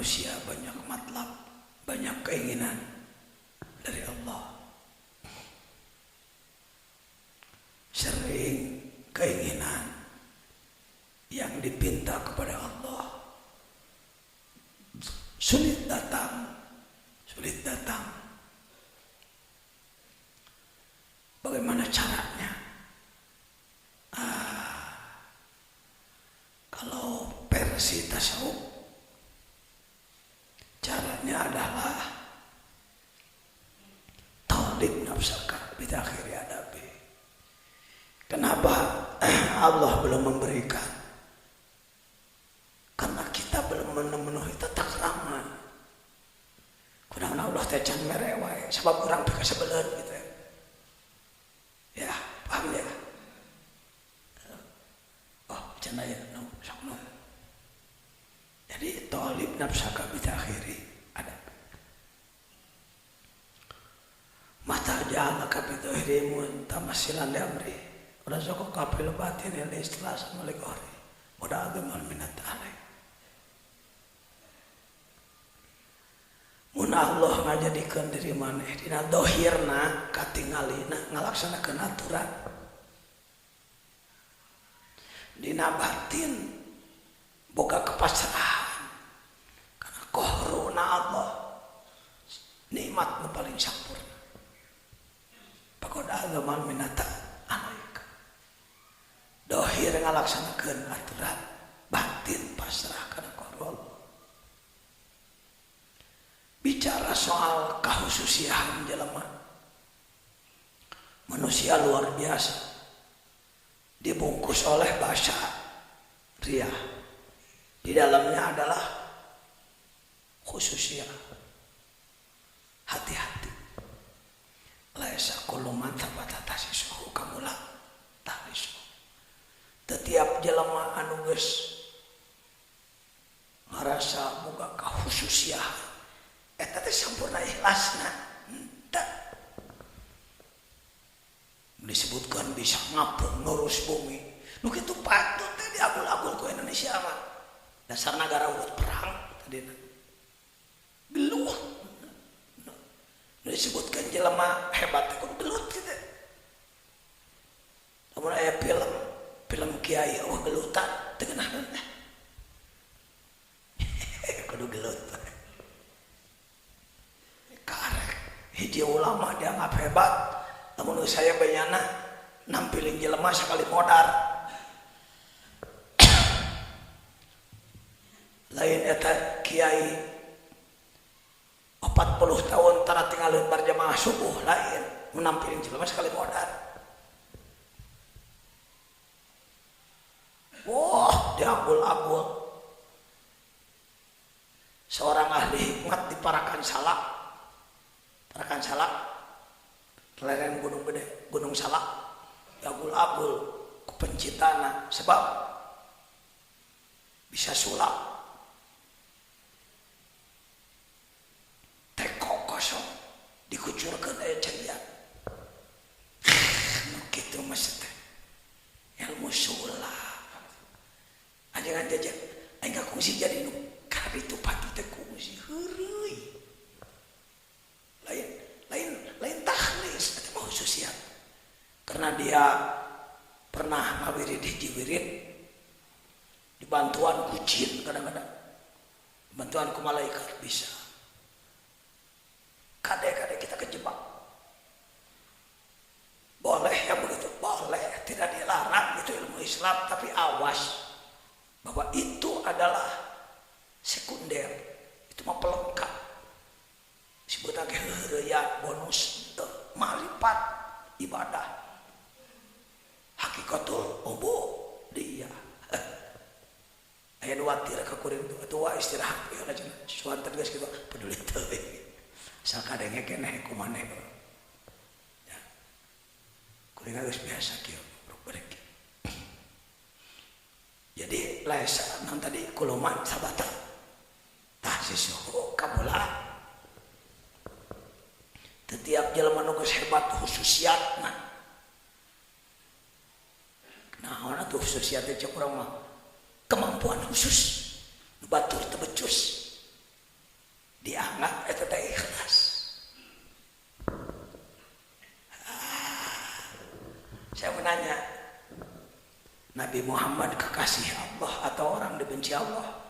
manusia banyak matlab, banyak keinginan dari Allah. Sering keinginan yang dipinta kepada Allah sulit datang. Bagaimana caranya? Kalau versi tasawuf, caranya adalah talib nafsaka bidakhiri adabi. Kenapa Allah belum memberikan? Karena kita belum memenuhi tata krama. Kunaon Allah teh can mere wae, sebab urang teh kasebeleun gitu ya. Ya, paham ya? Oh, can aya nu sok nu. Jadi talib nafsaka bidakhiri ada. Mata ja'alaka bidakhiri muntamassilan li amri. Razaqaka fil batin al-ikhlas wal ghori. Mudah agemal minat alaih. Mun Allah ngajadikeun diri maneh dina dohirna katingalina ngalaksanakeun aturan. Dina batin boga kepasrahan. Karena qahruna Allah nikmat nu paling sampurna. Pakoda agemal minat alaih. Dohir ngalaksanakeun aturan, batin pasrah kana qahru Allah. Bicara soal kehususian jelema, manusia luar biasa dibungkus oleh bahasa ria. Di dalamnya adalah khususnya. Hati-hati. Laisa kullu man thabata tasisuhu kamula talisu. Setiap jelema anu geus ngarasa boga kehususian eta teh sampurna ikhlasna henteu. Disebutkan bisa ngapung ngurus bumi. Nu kitu patut teh diagul-agul ku Indonesia mah. Dasar negara urut perang tadina. Gelut. Nu disebutkan jelema hebat teh kudu gelut kitu. Lamun aya film kiai wah gelutan teu geunahna. Kudu gelut. Karek hiji ulama dianggap hebat, namun saya bayana nampilin jelema sekali modar. Lain eta kiai 40 tahun tara tinggalin berjamaah subuh, lain menampilin jelema sekali modar. Wah, diagul-agul. Seorang ahli hikmat di Parakan Salak. Parakan Salak, lereng gunung gede, gunung Salak, agul-agul ku pencitana sebab bisa sulap. Teko kosong dikucurkeun aya carian. Nu kitu mah teh ilmu sulap. Ajangan jajak aing kungsi jadi nu kaditu patu teh kungsi heureuy. Lain takhlis atau khususiat. Karena dia pernah ngawirid hiji wirid dibantuan ku jin kadang-kadang. Bantuan ku malaikat bisa. Kadang-kadang kita kejebak. Boleh ya begitu, boleh, tidak dilarang, itu ilmu Islam, tapi awas bahwa itu adalah sekunder, itu mah pelengkap. Disebut lagi heureuyan bonus ma'rifat ibadah. Hakikatul ubu dia. Aya nu watir ka kuring tua istirahat ya aja. Suanten geus kitu peduli teuing. Sakadenge keneh kumaneh. Ya. Kuring geus biasa kieu barek. Jadi laisa non tadi kuluman sabata. Tahsisuhu kamula. Setiap jelema nu geus hebat khususiatna. Nah, ona tuh khususiat teh cek urang mah kemampuan khusus. Nu batur teu becus. nganggap eta teh ikhlas. Saya menanya, Nabi Muhammad kekasih Allah atau orang dibenci Allah?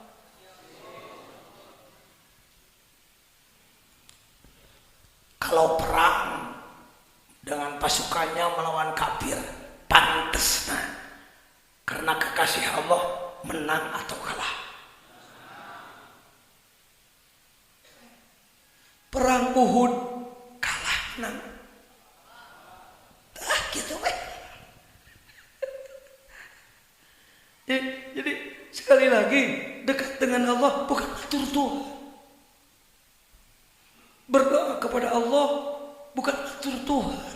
Kalau perang dengan pasukannya melawan kafir, pantes karena kekasih Allah menang atau kalah. Perang Uhud kalah menang. Gitu weh. Jadi sekali lagi dekat dengan Allah bukan atur Tuhan. Berdoa kepada Allah bukan atur Tuhan.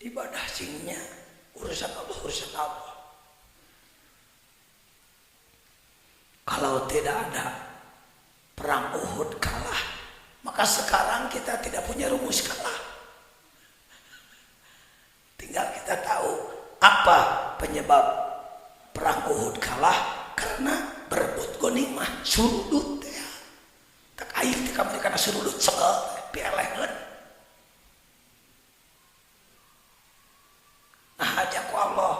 Ibadah singnya urusan Allah. Kalau tidak ada perang Uhud kalah, maka sekarang kita tidak punya rumus kalah. Tinggal kita tahu apa penyebab perang Uhud kalah, karena berebut ghanimah surudut ya. Tak air tika mereka surudut segel pieleheun. Nah aja ku Allah.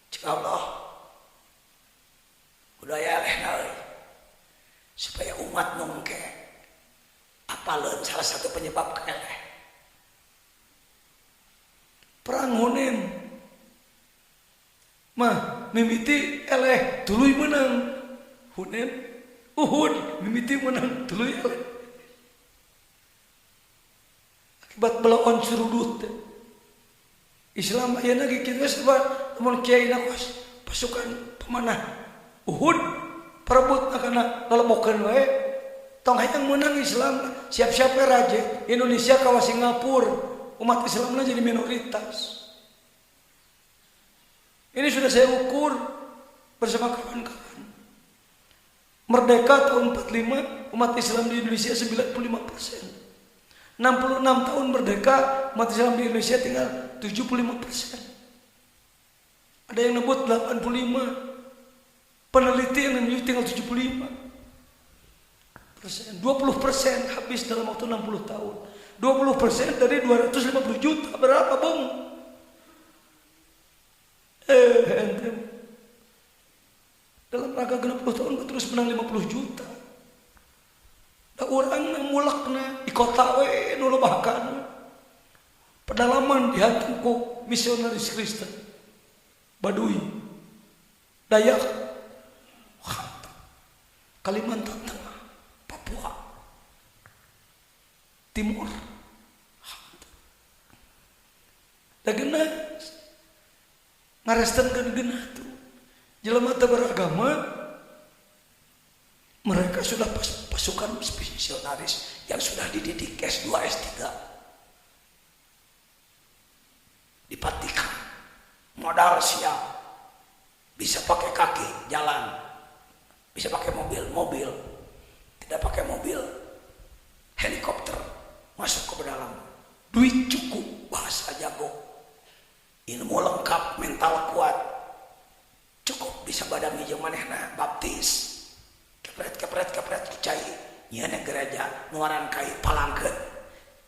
Cik Allah. Udah ya elehna euy. Supaya umat nungke apaleun salah satu penyebab keleh. Perang Hunain mah mimiti eleh tuluy menang. Hunain Uhud mimiti menang tuluy eleh. Akibat belawan surudut. Islam ayeuna ge kitu sebab mun kiai nakos pasukan pemanah Uhud perebut kana lelemokeun wae tong hayang menang Islam siap-siap raja Indonesia kawa Singapura. Umat Islamnya jadi minoritas. Ini sudah saya ukur bersama kawan-kawan. Merdeka tahun 45, umat Islam di Indonesia 95%. 66 tahun merdeka, umat Islam di Indonesia tinggal 75%. Ada yang nebut 85. Peneliti yang menyebut tinggal 75%. 20% habis dalam waktu 60 tahun. 20% dari 250 juta berapa bung? Dalam rangka 60 tahun terus menang 50 juta. Da urang mulakna di kota we nu lobahkan. Pedalaman dihantam ku misionaris Kristen. Baduy, Dayak, Kalimantan Tengah, Papua, Timur. Dagena ngaresten ke dagena tuh jelema teu beragama, mereka sudah pasukan misionaris yang sudah dididik S2 S3 dipatikan modal siap, bisa pakai kaki jalan, bisa pakai mobil, tidak pakai mobil, helikopter masuk ke dalam, duit cukup, bahasa jago, ilmu lengkap, mental kuat, cukup bisa badami jeung manehna baptis, kepret kucai, nyeuna gereja nuaran kai palangkeun,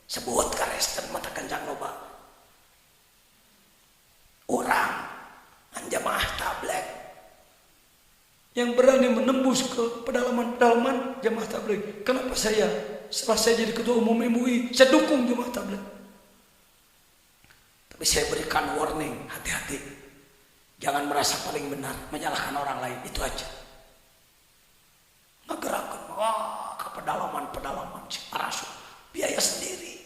sebut karesten mata kencang loba, orang jamaah tabligh yang berani menembus ke pedalaman jamaah tabligh. Kenapa saya setelah saya jadi ketua umum MUI saya dukung jamaah tabligh? Tapi saya berikan warning, hati-hati, jangan merasa paling benar, menyalahkan orang lain, itu aja. Ngegerakkan ke pedalaman Ciparasu, biaya sendiri.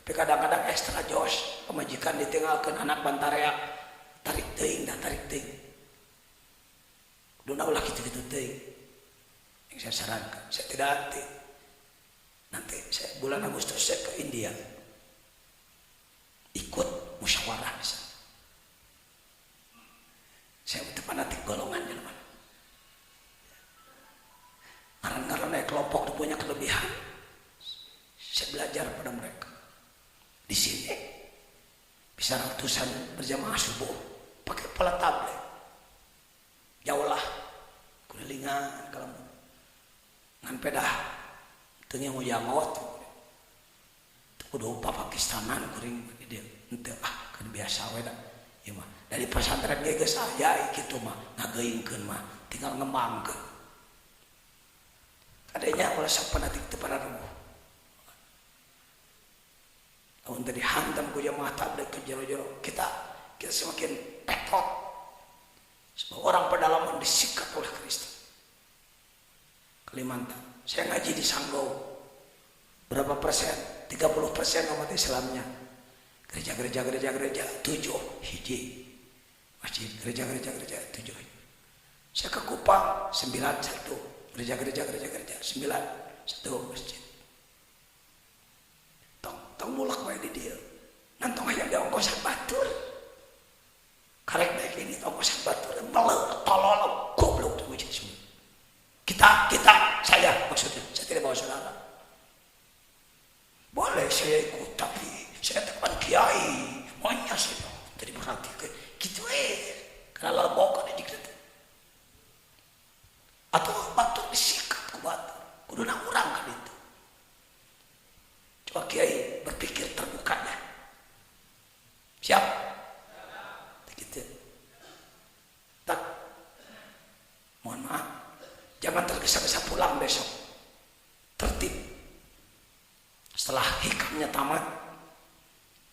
Tapi kadang-kadang ekstra jos, pemajikan ditinggalkan anak bantarea, tarik teuing. Duna ulah gitu-gitu teuing. Yang saya sarankan, saya tidak hati. Nanti saya bulan Agustus saya ke India. Ikut musyawarah di sana. Saya itu fanatik golongan jelema. Karena kelompok itu punya kelebihan. Saya belajar pada mereka. Di sini bisa ratusan berjamaah subuh pakai pola tablet. Jauhlah geuningan kalau ngan pedah teu nya mujangot kudu Pakistanan kuring di dieu henteu kan biasa we da ieu mah dari pesantren ge geus aya kitu mah ngageuingkeun mah tinggal ngembangkeun kadenya ulah sapanatik teu pararuh lamun teu dihantam ku jamaah tabligh ke jero-jero kita semakin petot sebab orang pedalaman disikat oleh Kristus. Kalimantan saya ngaji di Sanggau berapa persen 30% umat Islamnya gereja 7 hiji masjid gereja 7 saya ke Kupang 9 1 gereja 9 1 masjid tong mulak wae di dieu nantong aya ongkosan batur karek naik ini ongkosan batur tolol goblok tuh kita saya maksudnya saya tidak bawa saudara boleh saya ikut tapi saya tekan kiai maunya saya tadi perhatikan gitu karena lalbokan di kita atau batur disikat ku batur kudu na urang kan itu coba kiai berpikir terbuka ya siap gitu tak mohon maaf jangan tergesa-gesa pulang besok tertib setelah hikamnya tamat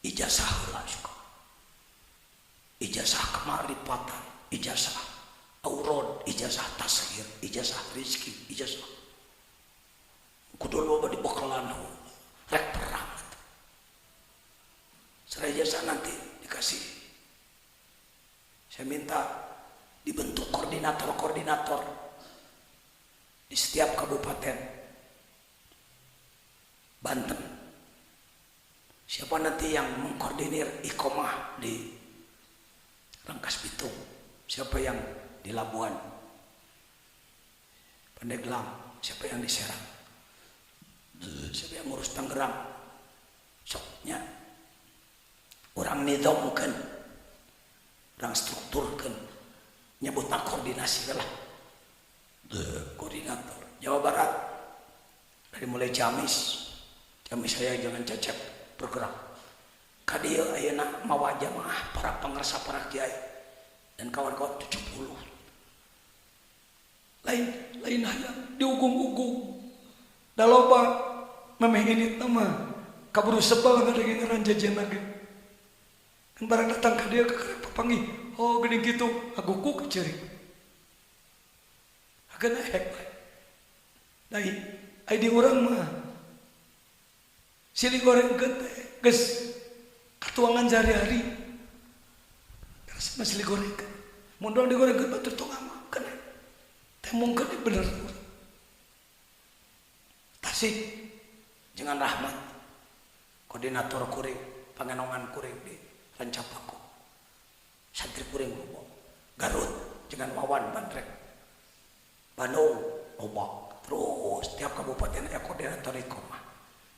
ijazah heula juga ijazah kemarifatan ijazah aurod ijazah tasghir ijazah rizki ijazah kudu loba di bekalan rek perang setelah ijazah nanti dikasih saya minta dibentuk koordinator di setiap kabupaten Banten. Siapa nanti yang mengkoordinir iqomah di Rangkas Bitung? Siapa yang di Labuan? Pandeglang? Siapa yang di Serang? Siapa yang ngurus Tangerang? Soknya orang nidamkeun, orang strukturkeun, nyebutna koordinasi lah. Koordinator Jawa Barat dari mulai Ciamis saya jangan cecep bergerak kadieu ayeuna mawa jamaah para pengarsa para kiai dan kawan-kawan 70 lain hayang diugung-ugung da loba memeh ini nama kaburu sebal ngadenge ngaran jajan lagi kan barang datang ka dieu ke papanggih oh geuning kitu aguku kecerik agak hek dari di orang mah silih goreng gede geus katuangan sehari-hari karena silih goreng mundur digoreng gede batur tong ama kena temungkeun bener Tasik jangan rahmat koordinator kuring pangenongan kuring di Rancapaku santri kuring Garut jangan Wawan Bandrek Bandung, Lombok, terus tiap kabupaten ada koordinator iqomah.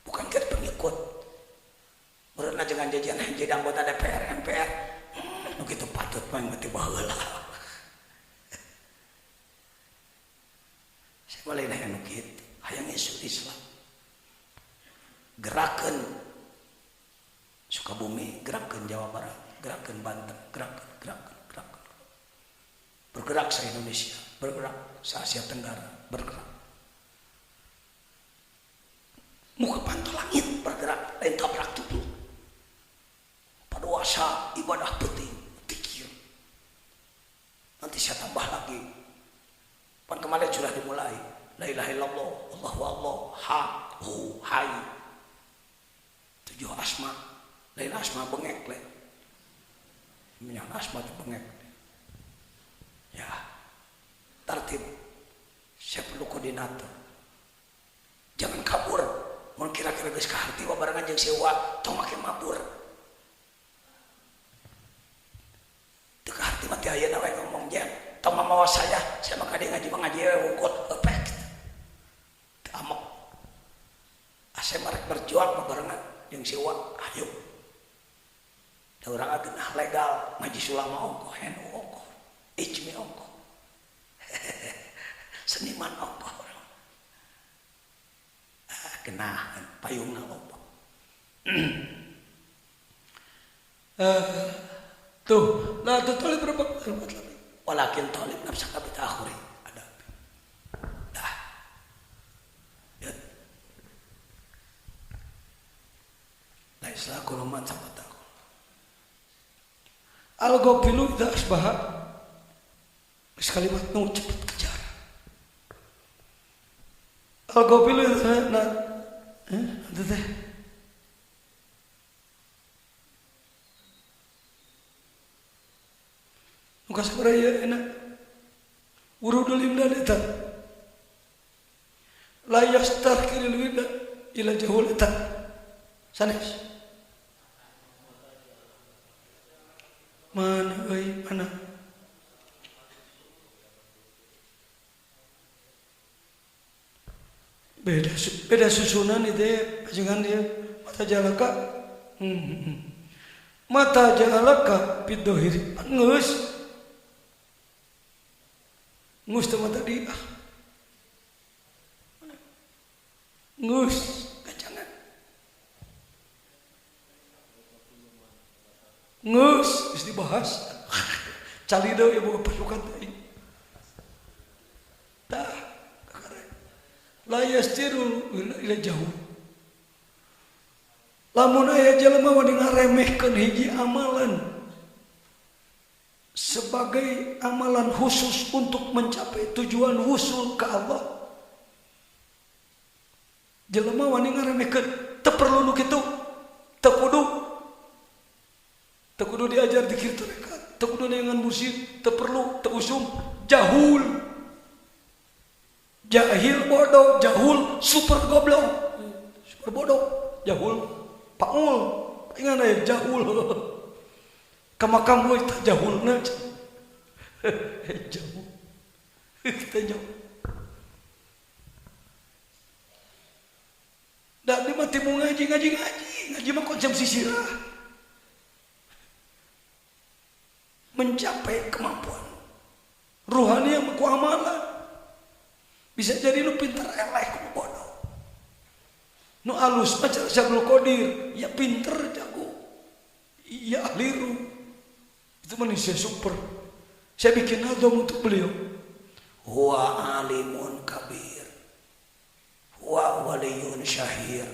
Bukan kita pengikut. Berenang jangan jajan jadi anggota DPR, MPR. Begitu patut main mati baheula. Saya boleh nanya kitu, hayang isu Islam. Gerakan Sukabumi, gerakan Jawa Barat, gerakan Banten, gerakan. Bergerak se-Indonesia, bergerak se-Asia Tenggara, bergerak. Muka pantau langit bergerak, lain tabrak tubuh. Paduasa ibadah penting, tikir. Nanti saya tambah lagi. Pan kemarin sudah dimulai. La ilaha illallah, Allahu Allah, ha, hu, hai. 7 asma. Lain asma bengek le. Yang asma itu bengek. Ya, tertib. Saya perlu koordinator. Jangan kabur. Mun kira-kira geus kaharti babarengan jeung sewa, tong make mabur. Teu kaharti mah teh ayeuna we ngomong jan. Tong mamawa saya mah kade ngaji we wungkul epek. Teu amok. Ase marek berjuang babarengan jeung sewa, ayo. Da urang ageunah legal, ngaji sulama ongko, henu ongko. Ijmi ongko. seniman apa kena payung apa tuh la tutolib rabbak walakin talib nafsaka bitakhuri ada dah ya laisa kullu man sabata al-ghafilu idza asbaha kalimat nu cepet kejar al-ghafilu idza itu teh nukas beraya enak urudul imdad eta la yastarkiril wida ila jahul eta sanes mana mana beda susunan itu ya jangan dia mata jalaka mata jalaka bidohir ngus tuh mata dia ngus kacangan ngus mesti dibahas cali dong ya bukan pasukan tadi dah la yastirul ila jauh lamun aya jelema wani ngaremehkeun hiji amalan sebagai amalan khusus untuk mencapai tujuan wusul ke Allah jelema wani ngaremehkeun teu perlu nu kitu teu kudu diajar dikir tarekat teu kudu neangan mursyid teu perlu teu usum jahul jahil bodoh, jahul super goblok, super bodoh, jahul, paul, ingat ya jahul, kamakam kita jahul na, jahul, kita jahul. Dan di mati mau ngaji mah konsumsi sirah, mencapai kemampuan, ruhani yang ku amalan. Bisa jadi lu pintar elek ku bodoh. Nu alus macam Syabul Qadir, ya pinter jago. Ya ahliru. Itu manusia super. Saya bikin album untuk beliau. Huwa alimun kabir. Huwa waliyun syahir.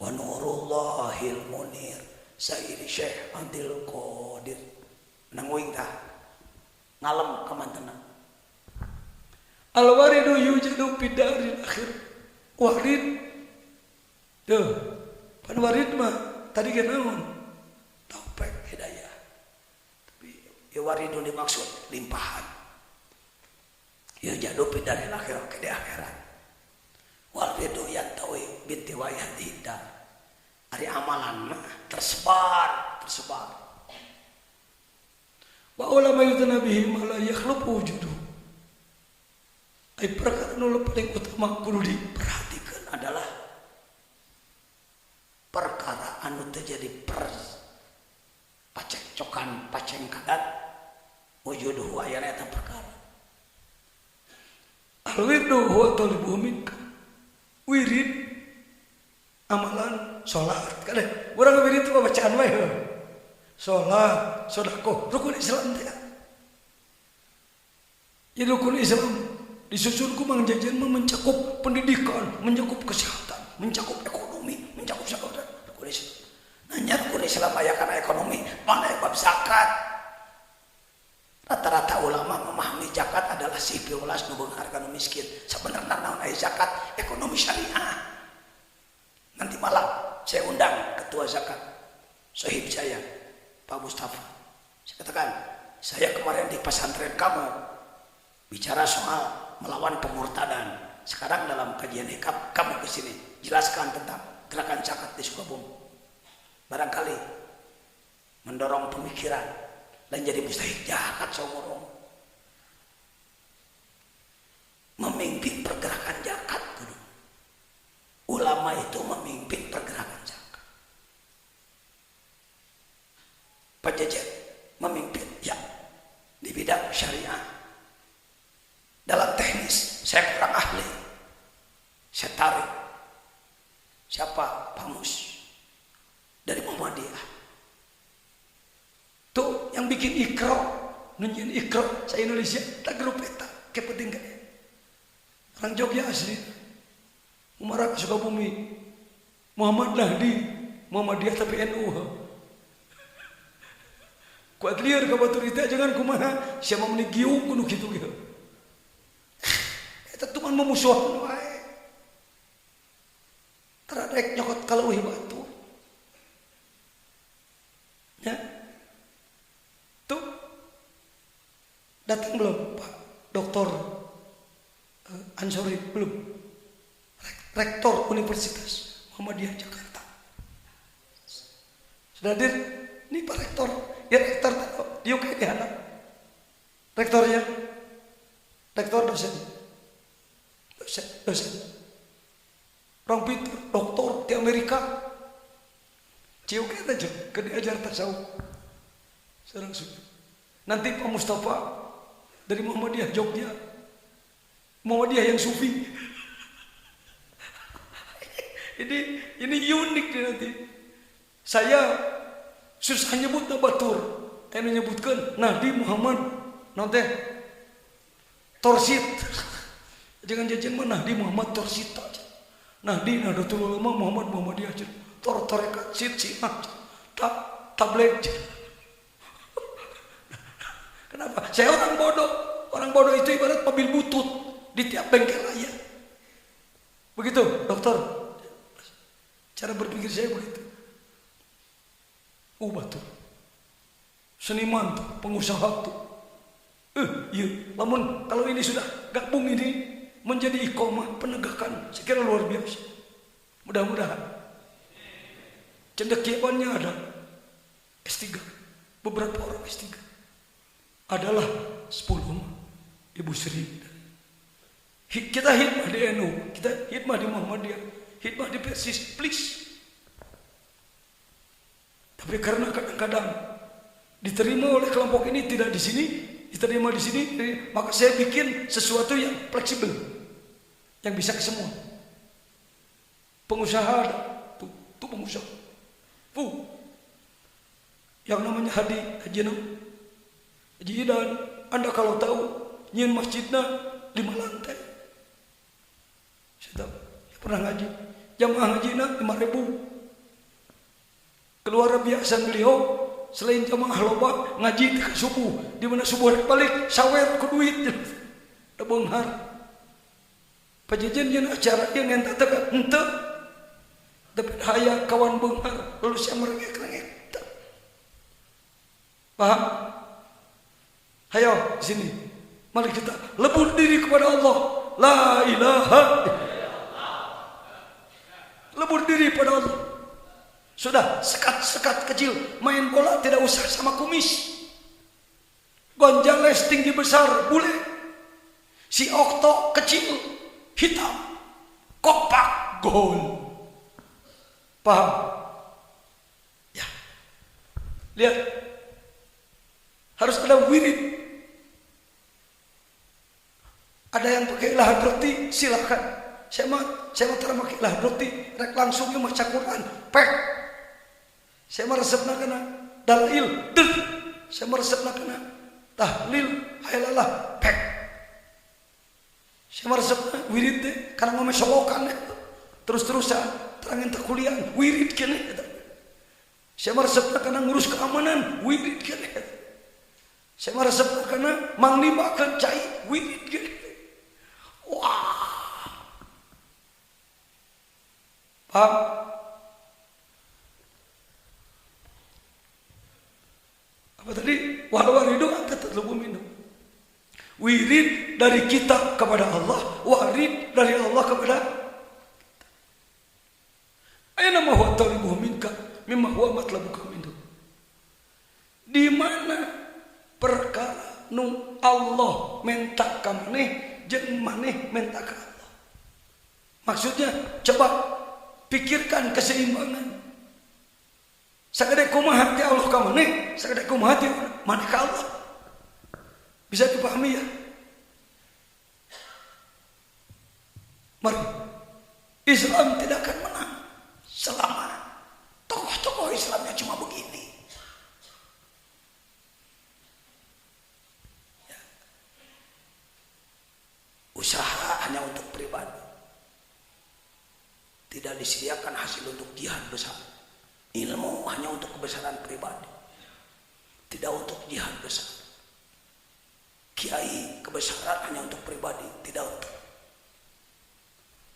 Wa nurullahil munir. Sayyidi Syekh Abdul Qadir. Nangwing tah. Ngalem kamantenan. Al-waridu yujadu bidaril akhir warid tuh pan warid mah tadi kan naon taufik hidayah tapi ya waridu dimaksud limpahan yujadu bidaril akhir ke di akhirat waridu yantawi binti wayat hidah hari amalan mah tersebar wa ulama yutanabihi ma la yakhluqu wujuduh perkara nu paling utama kudu diperhatikan adalah perkara anu terjadi pacekcokan pacengkadan wujuduhu ayana eta perkara al-wirdu huwa talibu minka wirid amalan salat kadeh urang wirid itu bacaan wae salat sedekah rukun Islam teh ya rukun Islam disusun ku Mang Jajan mencakup pendidikan, mencakup kesehatan, mencakup ekonomi, mencakup segala rukun Islam. Nanya rukun Islam aya kana ekonomi, mana bab zakat. Rata-rata ulama memahami zakat adalah sipiulas nu beungarkan miskin. Sebenarnya naon aya zakat ekonomi syariah. Nanti malam saya undang ketua zakat, sahib saya, Pak Mustafa. Saya katakan, saya kemarin di pesantren kamu bicara soal melawan pemurtadan. Sekarang dalam kajian hikam kamu kesini jelaskan tentang gerakan zakat di Sukabumi. Barangkali mendorong pemikiran dan jadi mustahik zakat seumur umur. Memimpin pergerakan zakat kudu. Ulama itu memimpin pergerakan zakat. Pak Jajan memimpin ya di bidang syariah. Dalam teknis saya kurang Saya tarik. Siapa? Pak Mus dari Muhammadiyah. Tuh yang bikin Iqra, nunjukin Iqra saya Indonesia, tak grup eta, kepentingan. Orang Jogja asli. Umar Sukabumi. Muhammad Nahdi, Muhammadiyah tapi NU. Kuat liar ka batur itu jangan kumaha, siapa meni giung kudu kitu gitu. Eta tuh memusuhan wae. Teradek nyokot kaleuwih batu. Ya. Tuh. Datang belum Pak Doktor Ansori belum. Rektor Universitas Muhammadiyah Jakarta. Sudah hadir? Ini Pak Rektor. Ya rektor dia kayak di anak. Rektornya. Rektor dosen. Dosen. Orang pintar, doktor di Amerika. Cium kita aja, ke diajar tasawuf. Serang sudah. Nanti Pak Mustafa dari Muhammadiyah Jogja. Muhammadiyah yang sufi. Ini unik nih nanti. Saya susah nyebut batur. Saya menyebutkan Nahdi Muhammad nanti Torsid. Jangan jajan mah Nahdi Muhammad Torsid aja. Nahdi Nahdlatul Ulama Muhammadiyah aja. Torekat sit tablet. Kenapa? Saya orang bodoh. Orang bodoh itu ibarat mobil butut di tiap bengkel aja. Begitu, dokter. Cara berpikir saya begitu. Batur. Seniman tuh, pengusaha tuh. Iya, namun kalau ini sudah gabung ini menjadi iqomah penegakan, saya kira luar biasa. Mudah-mudahan. Cendekiawannya ada S3. Beberapa orang S3. Adalah 10 Ibu Sri. Kita hikmah di NU, kita hikmah di Muhammadiyah, hikmah di Persis, please. Tapi karena kadang-kadang diterima oleh kelompok ini tidak di sini, diterima di sini, maka saya bikin sesuatu yang fleksibel, yang bisa ke semua. Pengusaha ada, tuh pengusaha, yang namanya Haji Idan. Anda kalau tahu, nyin masjidnya 5 lantai. Saya tahu, pernah ngaji, jamaah ngajinya 5.000. Keluar biasa beliau selain jamaah loba ngaji ke subuh, di mana subuh balik sawer ku duit da beunghar pajejen yeun acara ieu ngenta teh henteu tapi hayang kawan beunghar lalu sia merengek-rengek. Paham? Hayo sini mari kita lebur diri kepada Allah, la ilaha illallah, lebur diri pada Allah. Sudah sekat-sekat kecil, main bola tidak usah sama kumis. Gonjales tinggi besar, bule. Si Okto kecil, hitam, kompak, gol. Paham? Ya. Lihat. Harus ada wirid. Ada yang pakai lahad roti, silakan. Saya mah pakai lahad roti, rek langsung maca Quran, pek. Saya meresepna kena dalil, saya meresepna kena tahlil, hailalah, pek. Saya meresepna wirid teh, karena ngomong solokan terus-terusan, terangin tak kuliah, wirid kene. Saya meresepna kena ngurus keamanan, wirid kene. Saya meresepna kena mang lima kencai, wirid kene. Wah, paham? Apa tadi? Wal-waridu angkat tatlubu minhu. Wirid dari kita kepada Allah, warid dari Allah kepada aina ma huwa talibuhu minka mimma huwa matlabuka minhu. Di mana perkara nu Allah minta ka maneh jeung maneh minta ka Allah. Maksudnya coba pikirkan keseimbangan. Sakade kumaha ti Allah ka maneh, sakade kumaha ti maneh ka Allah. Bisa dipahami ya? Mari Islam tidak akan menang selama tokoh-tokoh Islamnya cuma begini. Ya. Usaha hanya untuk pribadi. Tidak disediakan hasil untuk jihad besar. Ilmu hanya untuk kebesaran pribadi. Tidak untuk jihad besar. Kiai kebesaran hanya untuk pribadi, tidak untuk.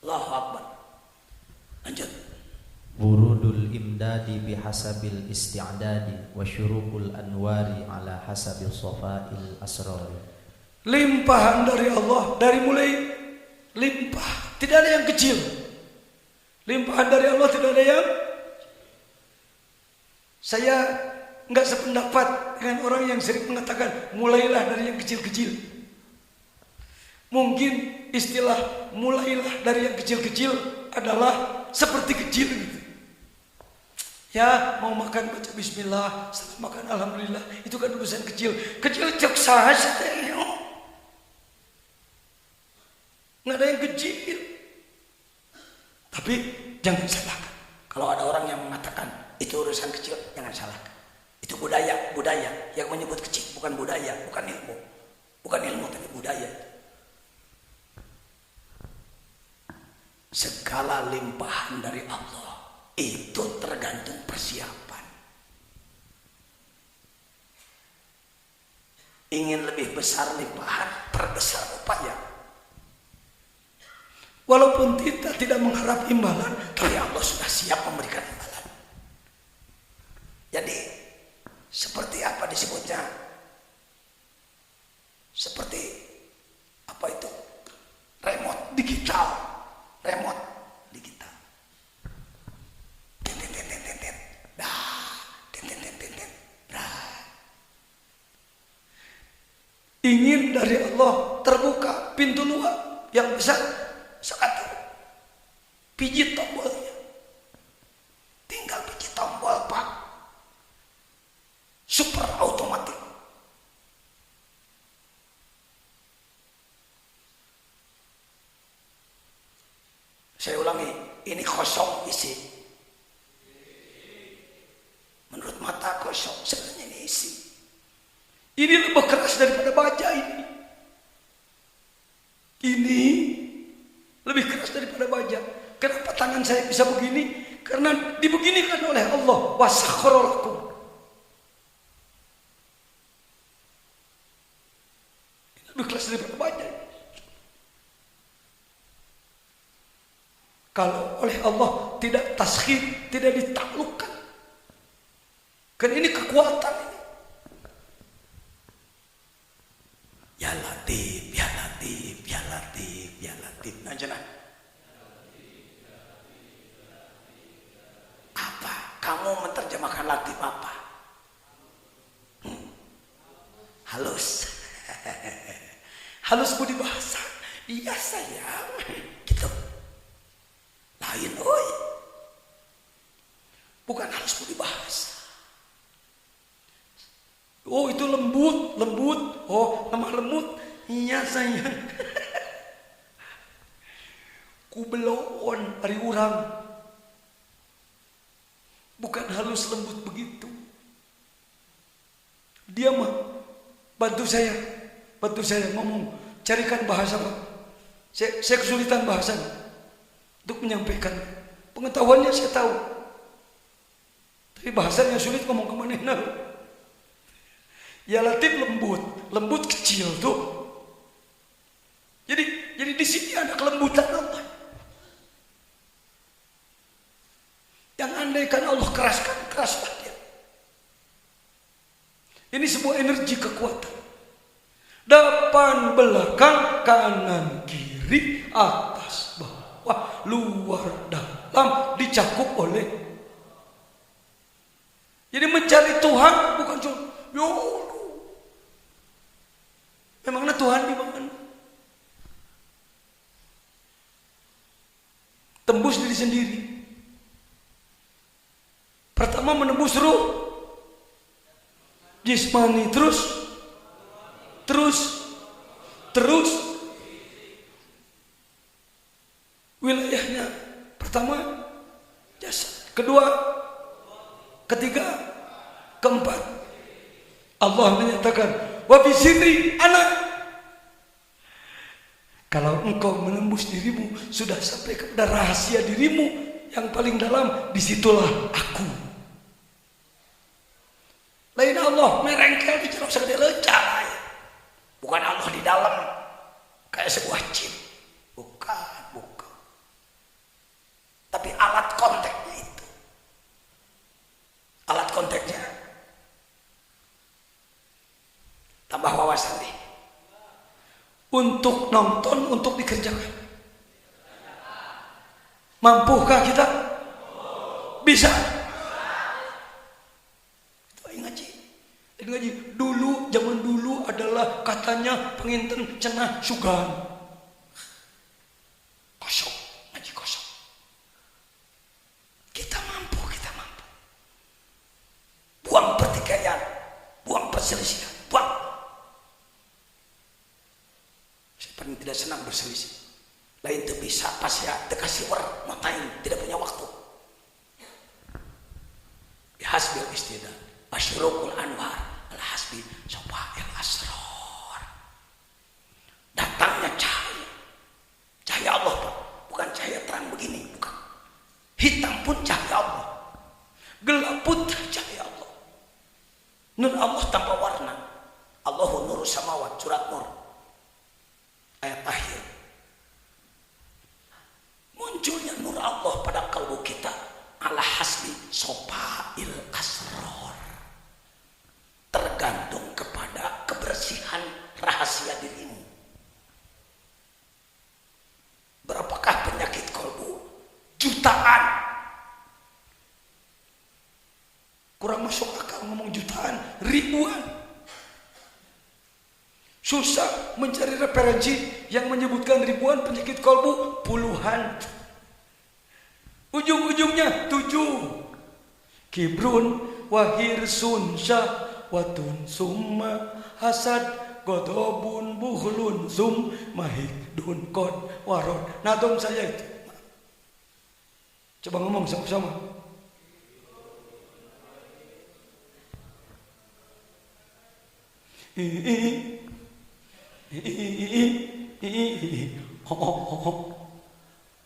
Allahu Akbar. Lanjut. Wurudul imdadi bihasabil isti'dadi wa syurukul anwari ala hasabil safa'il asrari. Limpahan dari Allah, dari mulai limpah, tidak ada yang kecil. Limpahan dari Allah tidak ada yang. Saya enggak sependapat dengan orang yang sering mengatakan mulailah dari yang kecil-kecil. Mungkin istilah mulailah dari yang kecil-kecil adalah seperti kecil gitu. Ya, mau makan baca bismillah, setelah makan alhamdulillah, itu kan urusan kecil. Kecil cek saja teh. Nggak ada yang kecil. Tapi jangan salahkan. Kalau ada orang yang mengatakan itu urusan kecil, jangan salahkan. Itu budaya yang menyebut kecil, bukan budaya, bukan ilmu tapi budaya. Segala limpahan dari Allah itu tergantung persiapan. Ingin lebih besar limpahan, perbesar upaya. Walaupun kita tidak mengharap imbalan, tapi Allah sudah siap memberikan imbalan. Jadi seperti apa disebutnya? Seperti apa itu? Remote digital. Ingin dari Allah terbuka pintu luar yang besar, satu pijit tombolnya, tinggal pijit tombol Pak, super otomatis. Saya ulangi, ini kosong isi. Menurut mata kosong, sebenarnya ini isi. Ini lebih keras daripada baja ini. Ini lebih keras daripada baja. Kenapa tangan saya bisa begini? Karena dibeginikan oleh Allah. Wasakhkhara lakum. Ini lebih keras daripada baja. Kalau oleh Allah tidak taskhir, tidak ditaklukkan. Kan ini kekuatan ini. Ya Latif, ya Latif, ya Latif, ya Latif. Nah, jenah. Apa? Kamu menerjemahkan Latif apa? Halus. Halus budi bahasa. Iya sayang. Gitu. Lain, oi. Bukan halus budi bahasa. Oh itu lembut. Oh lemah lembut. Iya sayang. Kubelon hari urang. Bukan halus lembut begitu. Dia mah bantu saya ngomong, carikan bahasa Pak. Saya kesulitan bahasa untuk menyampaikan. Pengetahuannya saya tahu, tapi bahasanya sulit ngomong kemana. Ya Latif lembut kecil tuh. Jadi di sini ada kelembutan Allah. Yang andaikan Allah keraslah dia. Ini sebuah energi kekuatan. Depan, belakang, kanan, kiri, atas, bawah, luar, dalam, dicakup oleh. Jadi mencari Tuhan bukan cuma memangnya Tuhan di mana? Tembus diri sendiri. Pertama menembus ruh, jismani, terus wilayahnya Pertama, jasad. Kedua, ketiga, keempat. Allah menyatakan, wa bi sirri ana. Kalau engkau menembus dirimu, sudah sampai kepada rahasia dirimu yang paling dalam, disitulah aku. Lain Allah merengkel di jeruk segede leca. Bukan Allah di dalam kayak sebuah chip. Bukan. Tapi alat kontaknya itu. Alat kontaknya tambah wawasan nih. Untuk nonton, untuk dikerjakan. Mampukah kita? Bisa. Itu ngaji. Dulu, zaman dulu adalah katanya penginten cenah sugan. Kosong, ngaji kosong. Kita mampu. Buang pertikaian, buang perselisihan, buang. Saya paling tidak senang berselisih. Lain itu bisa pas ya dekasih matain, tidak punya waktu. Bihasbil istidad, asyurukul anwar, al-hasbi sopail asror. Datangnya cahaya Allah, Pak. Bukan cahaya terang begini, bukan. Hitam pun cahaya Allah, gelap pun cahaya Allah. Nur Allah tanpa warna. Allahu nuru samawat, surat Nur ayat akhir. Munculnya nur Allah pada kalbu kita ala hasbi sopail asror. Tergantung kepada kebersihan rahasia dirimu. Berapakah penyakit kalbu? Jutaan. Kurang masuk akal ngomong jutaan, ribuan. Susah mencari referensi yang menyebutkan ribuan, penyakit kalbu puluhan. Ujung-ujungnya 7. Kibrun wahirsun syahwatun summa hasad godobun buhlun zum mahidun kod warod. Nadom saya itu. Coba ngomong sama-sama.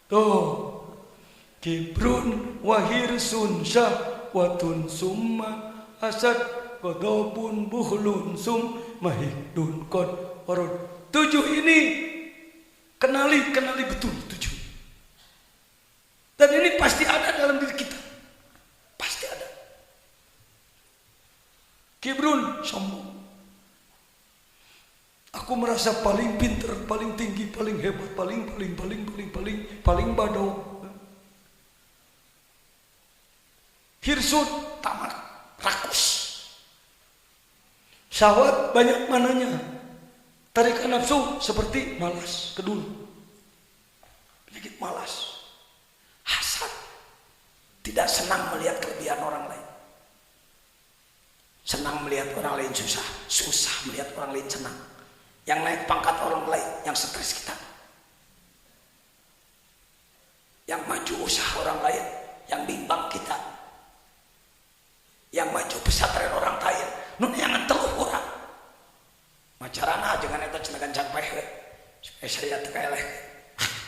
Tuh, kibrun wahirsun syahwatun summa asad godobun buhlun sum mahidun kod warod. 7 ini kenali betul 7. Dan ini pasti ada dalam diri kita, pasti ada. Kibrun, sombong. Aku merasa paling pintar, paling tinggi, paling hebat, paling badau. Hirsun, tamak, rakus. Syahwat banyak mananya. Tarikan nafsu seperti malas, kedul. Penyakit malas. Hasad, tidak senang melihat kelebihan orang lain. Senang melihat orang lain susah melihat orang lain senang. Yang naik pangkat orang lain, yang stres kita. Yang maju usaha orang lain, yang bimbang kita. Yang maju pesantren orang lain, nun yang ngeteluh orang. Macarana jangan eta cenah capai supaya saya teu kaeleh.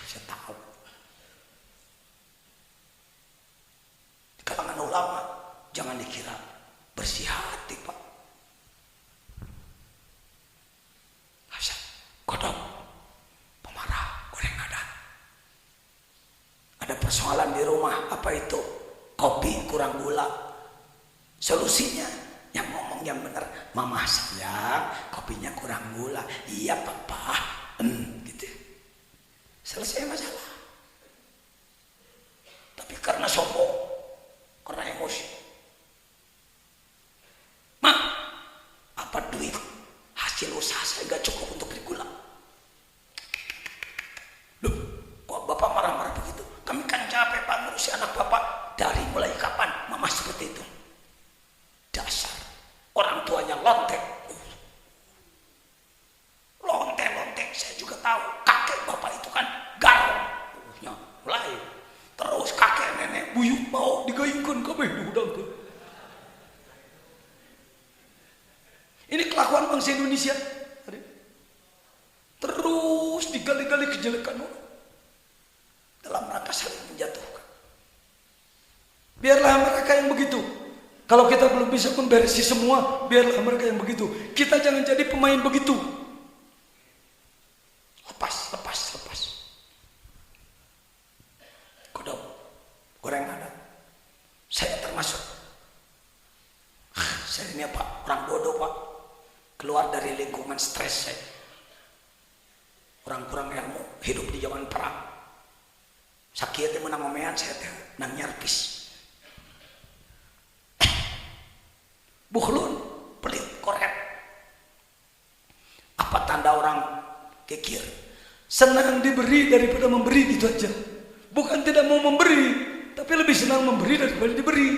Saya tahu. Di kalangan ulama jangan dikira bersih hati, Pak. Kodok, pemarah, goreng nada. Ada persoalan di rumah, apa itu? Kopi kurang gula. Solusinya, yang ngomong yang benar, mama sayang, kopinya kurang gula. Iya papa, gitu. Selesai masalah. Tapi karena sombong, karena emosi. Ma, apa duit hasil usaha saya gak cukup untuk beli gula? Loh, kok bapak marah-marah begitu? Kami kan capek Pak ngurusi anak bapak. Dari mulai kapan mama seperti itu? Dasar orang tuanya lontek. Lontek, saya juga tahu. Kakek bapak itu kan garong. Mulai terus buyut mau digayungkeun kabeh diudangkeun. Ini kelakuan bangsa Indonesia. Terus digali-gali kejelekan dalam rangka saling menjatuhkan. Biarlah mereka yang begitu. Kalau kita belum bisa memberesi semua, biarlah mereka yang begitu. Kita jangan jadi pemain begitu. Lepas. Kodok, goreng ada. Saya termasuk. Saya ini apa? Orang bodoh, Pak. Keluar dari lingkungan stres saya. Orang kurang ilmu, hidup di zaman perang. Sakitnya menang omean, saya nang nyarpis. Buhlun, pelit, korek. Apa tanda orang kikir? Senang diberi daripada memberi, gitu aja. Bukan tidak mau memberi, tapi lebih senang memberi daripada diberi.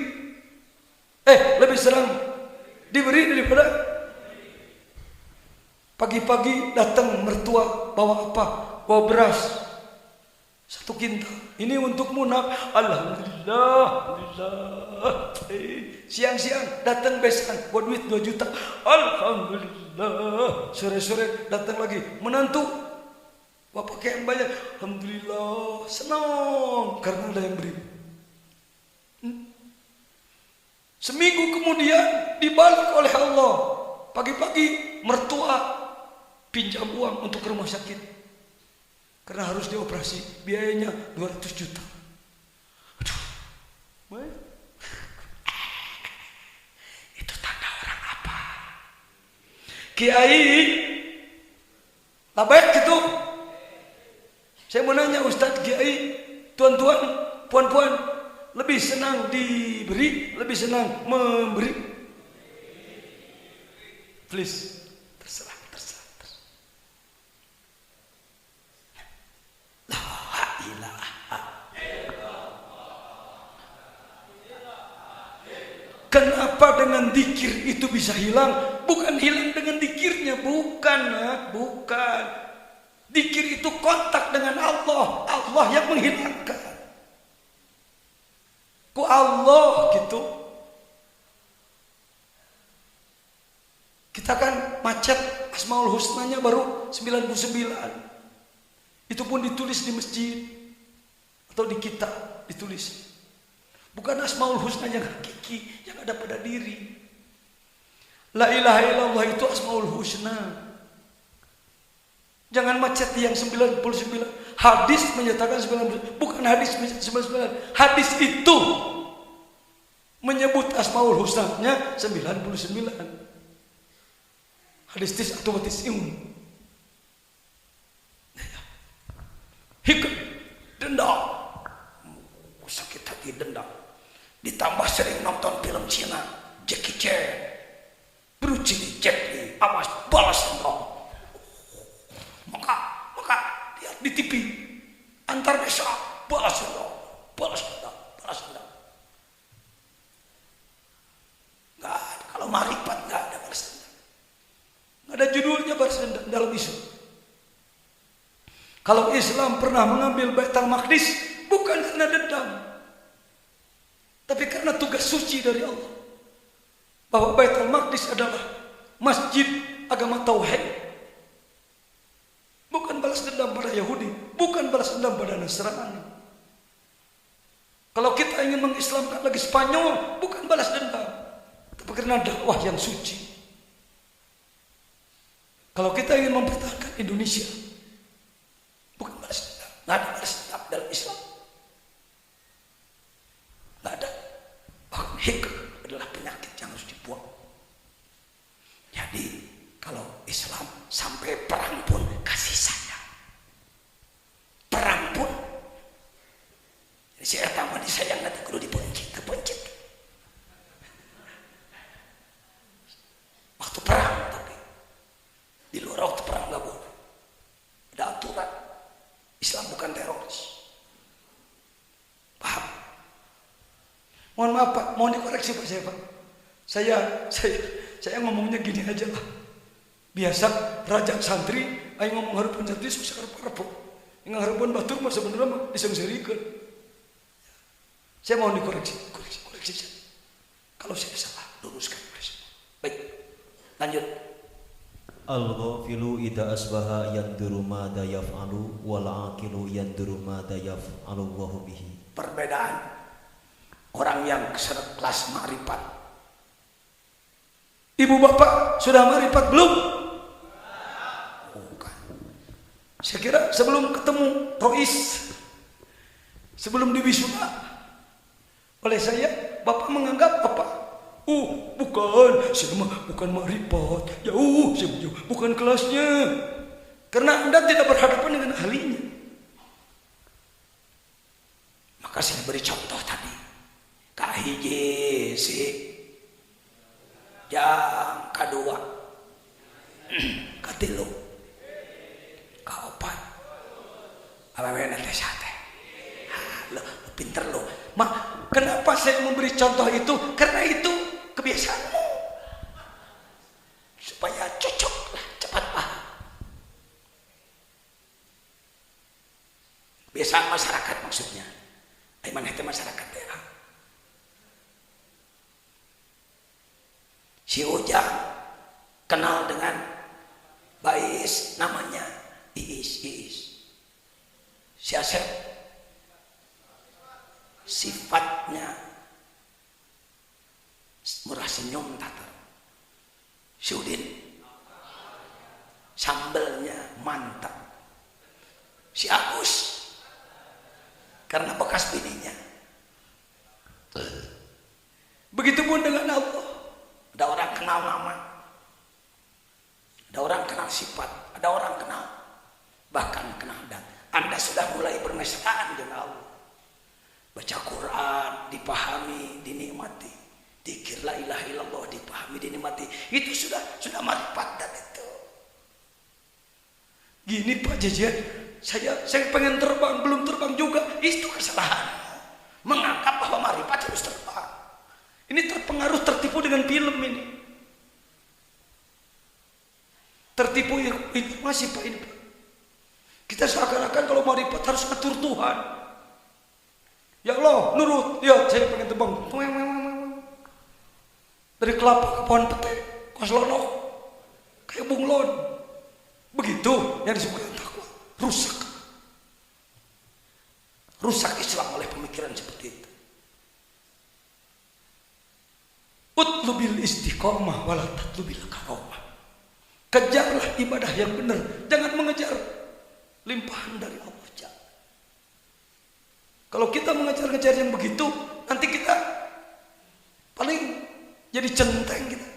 Lebih senang diberi daripada. Pagi-pagi datang mertua bawa apa? Bawa beras 1 kintal. Ini untukmu nak. Alhamdulillah. Siang-siang datang besan bawa duit 2 juta. Alhamdulillah. Sore-sore datang lagi menantu bawa pakaian banyak. Alhamdulillah. Senang karena ada yang beri. Seminggu kemudian dibalik oleh Allah. Pagi-pagi mertua pinjam uang untuk ke rumah sakit karena harus dioperasi, biayanya 200 juta. Aduh, itu tanda orang apa? Kiai, baik gitu. Saya mau nanya Ustadz Kiai, tuan-tuan, puan-puan, lebih senang diberi, lebih senang memberi? Please, terserah. Kenapa dengan dikir itu bisa hilang? Bukan hilang dengan dikirnya, bukan. Dikir itu kontak dengan Allah. Allah yang menghilangkan. Ku Allah gitu. Kita kan macet Asmaul Husnanya baru 99. Itu pun ditulis di masjid atau di kitab ditulis. Bukan Asmaul Husna yang hakiki, yang ada pada diri. La ilaha illallah itu Asmaul Husna. Jangan macet yang 99. Hadis menyatakan 99. Bukan hadis 99. Hadis itu menyebut Asmaul Husnanya 99. Hadis tis atau tis'un. Hikam dendam. Sakit hati dendam. Ditambah sering nonton film Cina, Jackie Chan, Bruce Lee, Jet Li, awas balas dendam. Maka lihat di TV antar desa balas dendam. Nggak ada. Kalau marifat nggak ada balas dendam. Nggak ada judulnya balas dendam dalam isu. Kalau Islam pernah mengambil Baitul Maqdis bukan karena dendam, tapi karena tugas suci dari Allah. Bahwa Baitul Maqdis adalah masjid agama tauhid. Bukan balas dendam pada Yahudi, bukan balas dendam pada Nasrani. Kalau kita ingin mengislamkan lagi Spanyol, bukan balas dendam, tapi karena dakwah yang suci. Kalau kita ingin mempertahankan Indonesia, bukan balas dendam. Nggak ada balas dendam dalam Islam. Nggak ada. Bahkan hikmah adalah penyakit yang harus dibuang. Jadi kalau Islam sampai perang pun kasih sayang. Perang pun. Jadi saya tambah disayang nanti kudu dipencet. Waktu perang tapi di luar waktu perang nggak boleh. Ada aturan. Islam bukan teroris. Paham? Mohon maaf Pak, mohon dikoreksi Pak saya Pak. Saya ngomongnya gini aja lah. Biasa raja santri, ayo ngomong harapun santri susah harap-harap. Yang harapan batur mah sebenarnya mah disengserikan. Saya mohon dikoreksi. Kalau saya salah, luruskan. Baik, lanjut. Al-ghafilu idza asbaha yanduru ma da yaf'alu wal aqilu yanduru ma da yaf'alu Allahu bihi. Perbedaan orang yang kelas ma'rifat. Ibu bapak sudah ma'rifat belum? Bukan. Saya kira sebelum ketemu Rois, sebelum diwisuda oleh saya, bapak menganggap apa? Bukan, saya bukan ma'rifat. Jauh, bukan kelasnya. Karena Anda tidak berhadapan dengan ahlinya. Maka saya beri contoh tadi. Kahiji si yang kedua, katilu, kaopat, apa yang nanti sate. Lo pinter lo. Kenapa saya memberi contoh itu? Karena itu kebiasaanmu, supaya cocok lah, cepat paham. Kebiasaan masyarakat maksudnya. Mana itu masyarakat ya? Si Ujang kenal dengan Bais, namanya Iis. Si Asep sifatnya murah senyum tatar. Si Udin sambelnya mantap. Si Agus karena bekas bininya. Begitupun dengan Allah. Ada orang kenal nama, ada orang kenal sifat, ada orang kenal bahkan kenal dan. Anda sudah mulai bermesraan dengan Allah. Baca Quran dipahami, dinikmati. Dzikir la ilaha illallah dipahami, dinikmati. Itu sudah ma'rifat dan itu. Gini Pak Jejen, saya pengen terbang, belum terbang juga. Itu kesalahan. Menganggap bahwa ma'rifat harus terbang. Ini terpengaruh, tertipu dengan film ini. Tertipu informasi Pak ini Pak. Kita seakan-akan kalau ma'rifat harus atur Tuhan. Ya Allah, nurut. Ya, saya pengen terbang. Dari kelapa ke pohon pete, koslonok, kayak bunglon. Begitu yang disebut takwa. Rusak Islam oleh pemikiran seperti itu. Utlubil istiqomah wala tatlubil karomah. Kejarlah ibadah yang benar, jangan mengejar limpahan dari Allah. Kalau kita mengejar-ngejar yang begitu, nanti kita paling jadi centeng kita.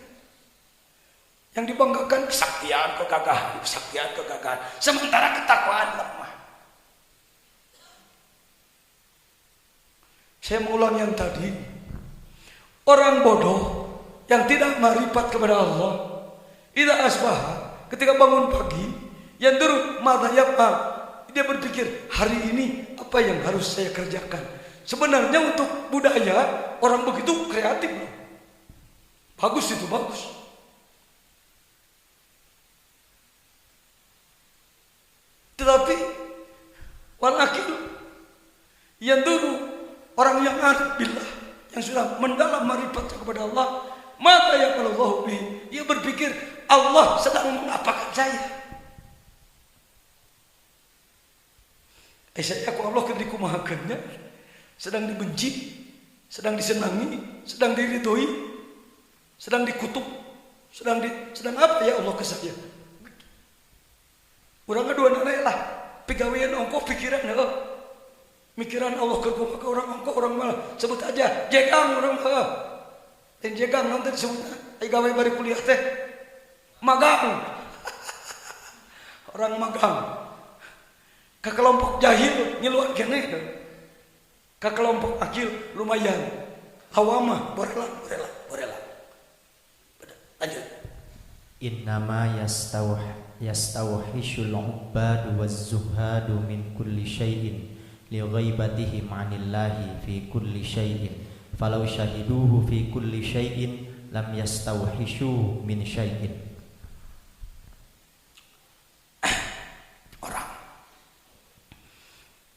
Yang dibanggakan kesaktian, kegagahan, sementara ketakwaan lemah. Saya mengulang yang tadi. Orang bodoh yang tidak ma'rifat kepada Allah, idza asbaha, ketika bangun pagi, yandur madza yaf'al, dia berpikir hari ini apa yang harus saya kerjakan. Sebenarnya untuk budaya orang begitu kreatif, bagus itu bagus. Tetapi wal akil yandur, orang yang arif billah, yang sudah mendalam ma'rifatnya kepada Allah, maka ya Allah bihi, ia berpikir Allah sedang mengapakan saya. Saya aku Allah ketika kumahakannya, sedang dibenci, sedang disenangi, sedang diridhoi, sedang dikutuk, sedang apa ya Allah ke saya. Urang dua nana lah, pegawean ongko pikiran mikiran Allah ke orang ongko orang malah sebut aja jegang orang dan jegang nanti disebut gawe bari kuliah teh magang. Orang magang ke kelompok jahil nyeluan kene, ke kelompok akil lumayan awamah borela. Lanjut. Innama yastawhishul ubbadu waz-zuhadu min kulli syai'in li ghaibatihim 'anillahi fi kulli syai'in falau syahiduhu fi kulli syai'in lam yastawhishu min syai'in.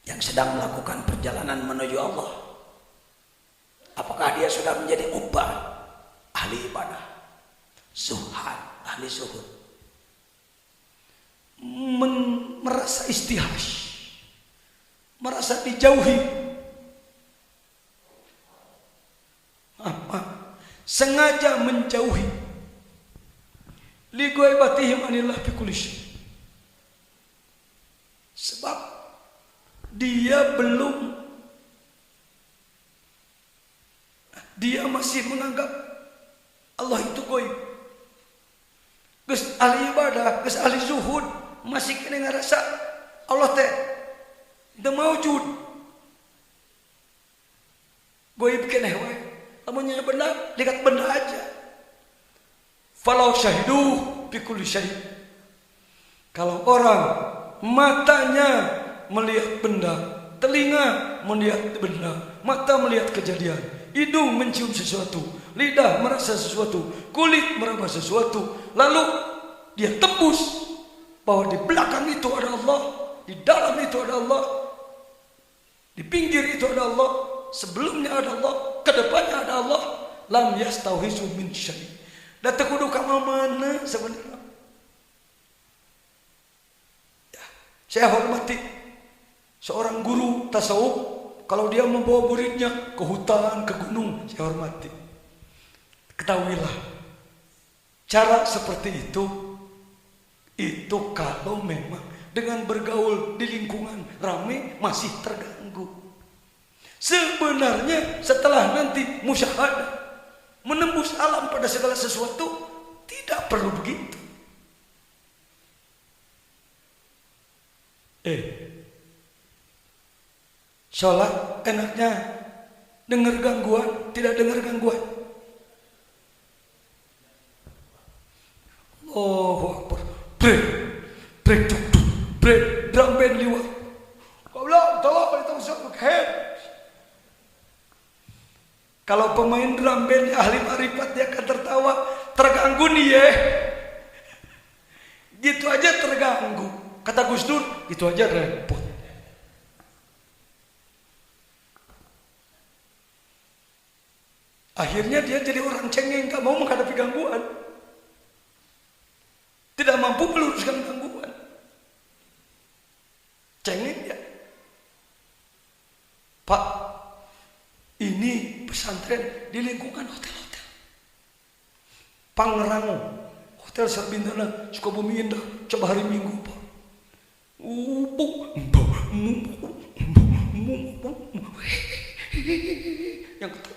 Yang sedang melakukan perjalanan menuju Allah, Apakah dia sudah menjadi ubban, ahli ibadah, zuhad, ahli zuhud, merasa istihash, merasa dijauhi, sengaja menjauhi, li ghaibatihim anillah fi kulli syai'. Sebab dia masih menganggap Allah itu goib. Geus ahli ibadah, geus ahli zuhud, masih kena ngerasa Allah teh teu maujud. Goib keneh wae. Lamun nya benda, lihat benda aja. Falau syahidu fi kulli syai'. Kalau orang matanya melihat benda, telinga melihat benda, mata melihat kejadian, hidung mencium sesuatu, lidah merasa sesuatu, kulit merasa sesuatu, lalu dia tembus bahwa di belakang itu ada Allah, di dalam itu ada Allah, di pinggir itu ada Allah, sebelumnya ada Allah, ke depannya ada Allah, lam yastauhisu min syai'. Da teu kudu ka mana sebenarnya. Ya, saya hormati seorang guru tasawuf, kalau dia membawa muridnya ke hutan, ke gunung, saya hormati. Ketahuilah, cara seperti itu kalau memang dengan bergaul di lingkungan ramai masih terganggu. Sebenarnya setelah nanti musyahadah, menembus alam pada segala sesuatu, tidak perlu begitu. Sholat enaknya dengar gangguan, tidak dengar gangguan. Allahu Akbar. Brek duk duk, brek drum band liwat. Goblok, tolong itu masuk head. Kalau pemain drum band ahli marifat dia akan tertawa, terganggu nih ya. Gitu aja terganggu. Kata Gus Dur, gitu aja repot. Akhirnya dia jadi orang cengeng, gak mau menghadapi gangguan, tidak mampu meluruskan gangguan, cengeng ya. Pak, ini pesantren di lingkungan hotel-hotel, Pangrango, Hotel Serbintana, Sukabumi Indah, coba hari Minggu Pak, yang ketemu.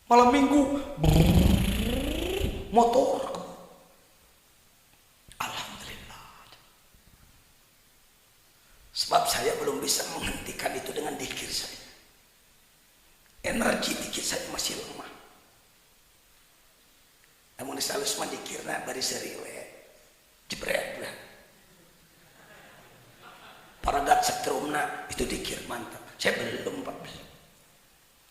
Malam Minggu motor. Alhamdulillah. Sebab saya belum bisa menghentikan itu dengan zikir saya. Energi zikir saya masih lemah. Namun salus mah zikirna bari seuri we. Jebret lah. Paragat setrumna itu zikir mantap. Saya belum Pak.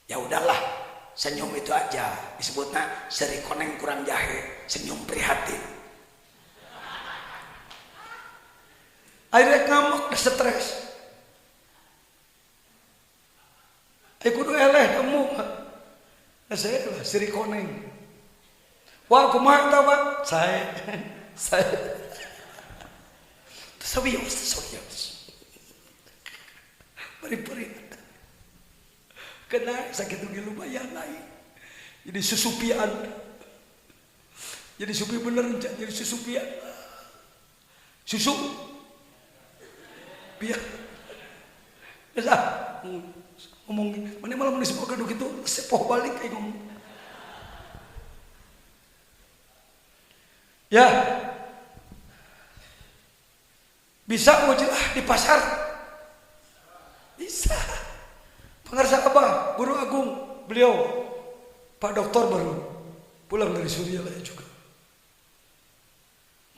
Ya udahlah. Senyum itu aja disebutnya seri koneng kurang jahe, senyum prihatin. Akhirnya ngamuk, stres. Kudu eleh kamu. Nah, saya lah seri koneng. Wah, kumaha ta Pak? Saya. Sawios. Peri-peri. Kena sakit rugi lumayan naik. Jadi susupian. Jadi supi bener, jadi susupian. Susu. Biar. Bisa. Ngomong, mana malam ini semua gedung itu sepoh balik kayak ngomong. Ya. Bisa mujilah di pasar. Bisa. Pengarsa Abah, Guru Agung, beliau Pak Doktor baru pulang dari Suriah lah juga.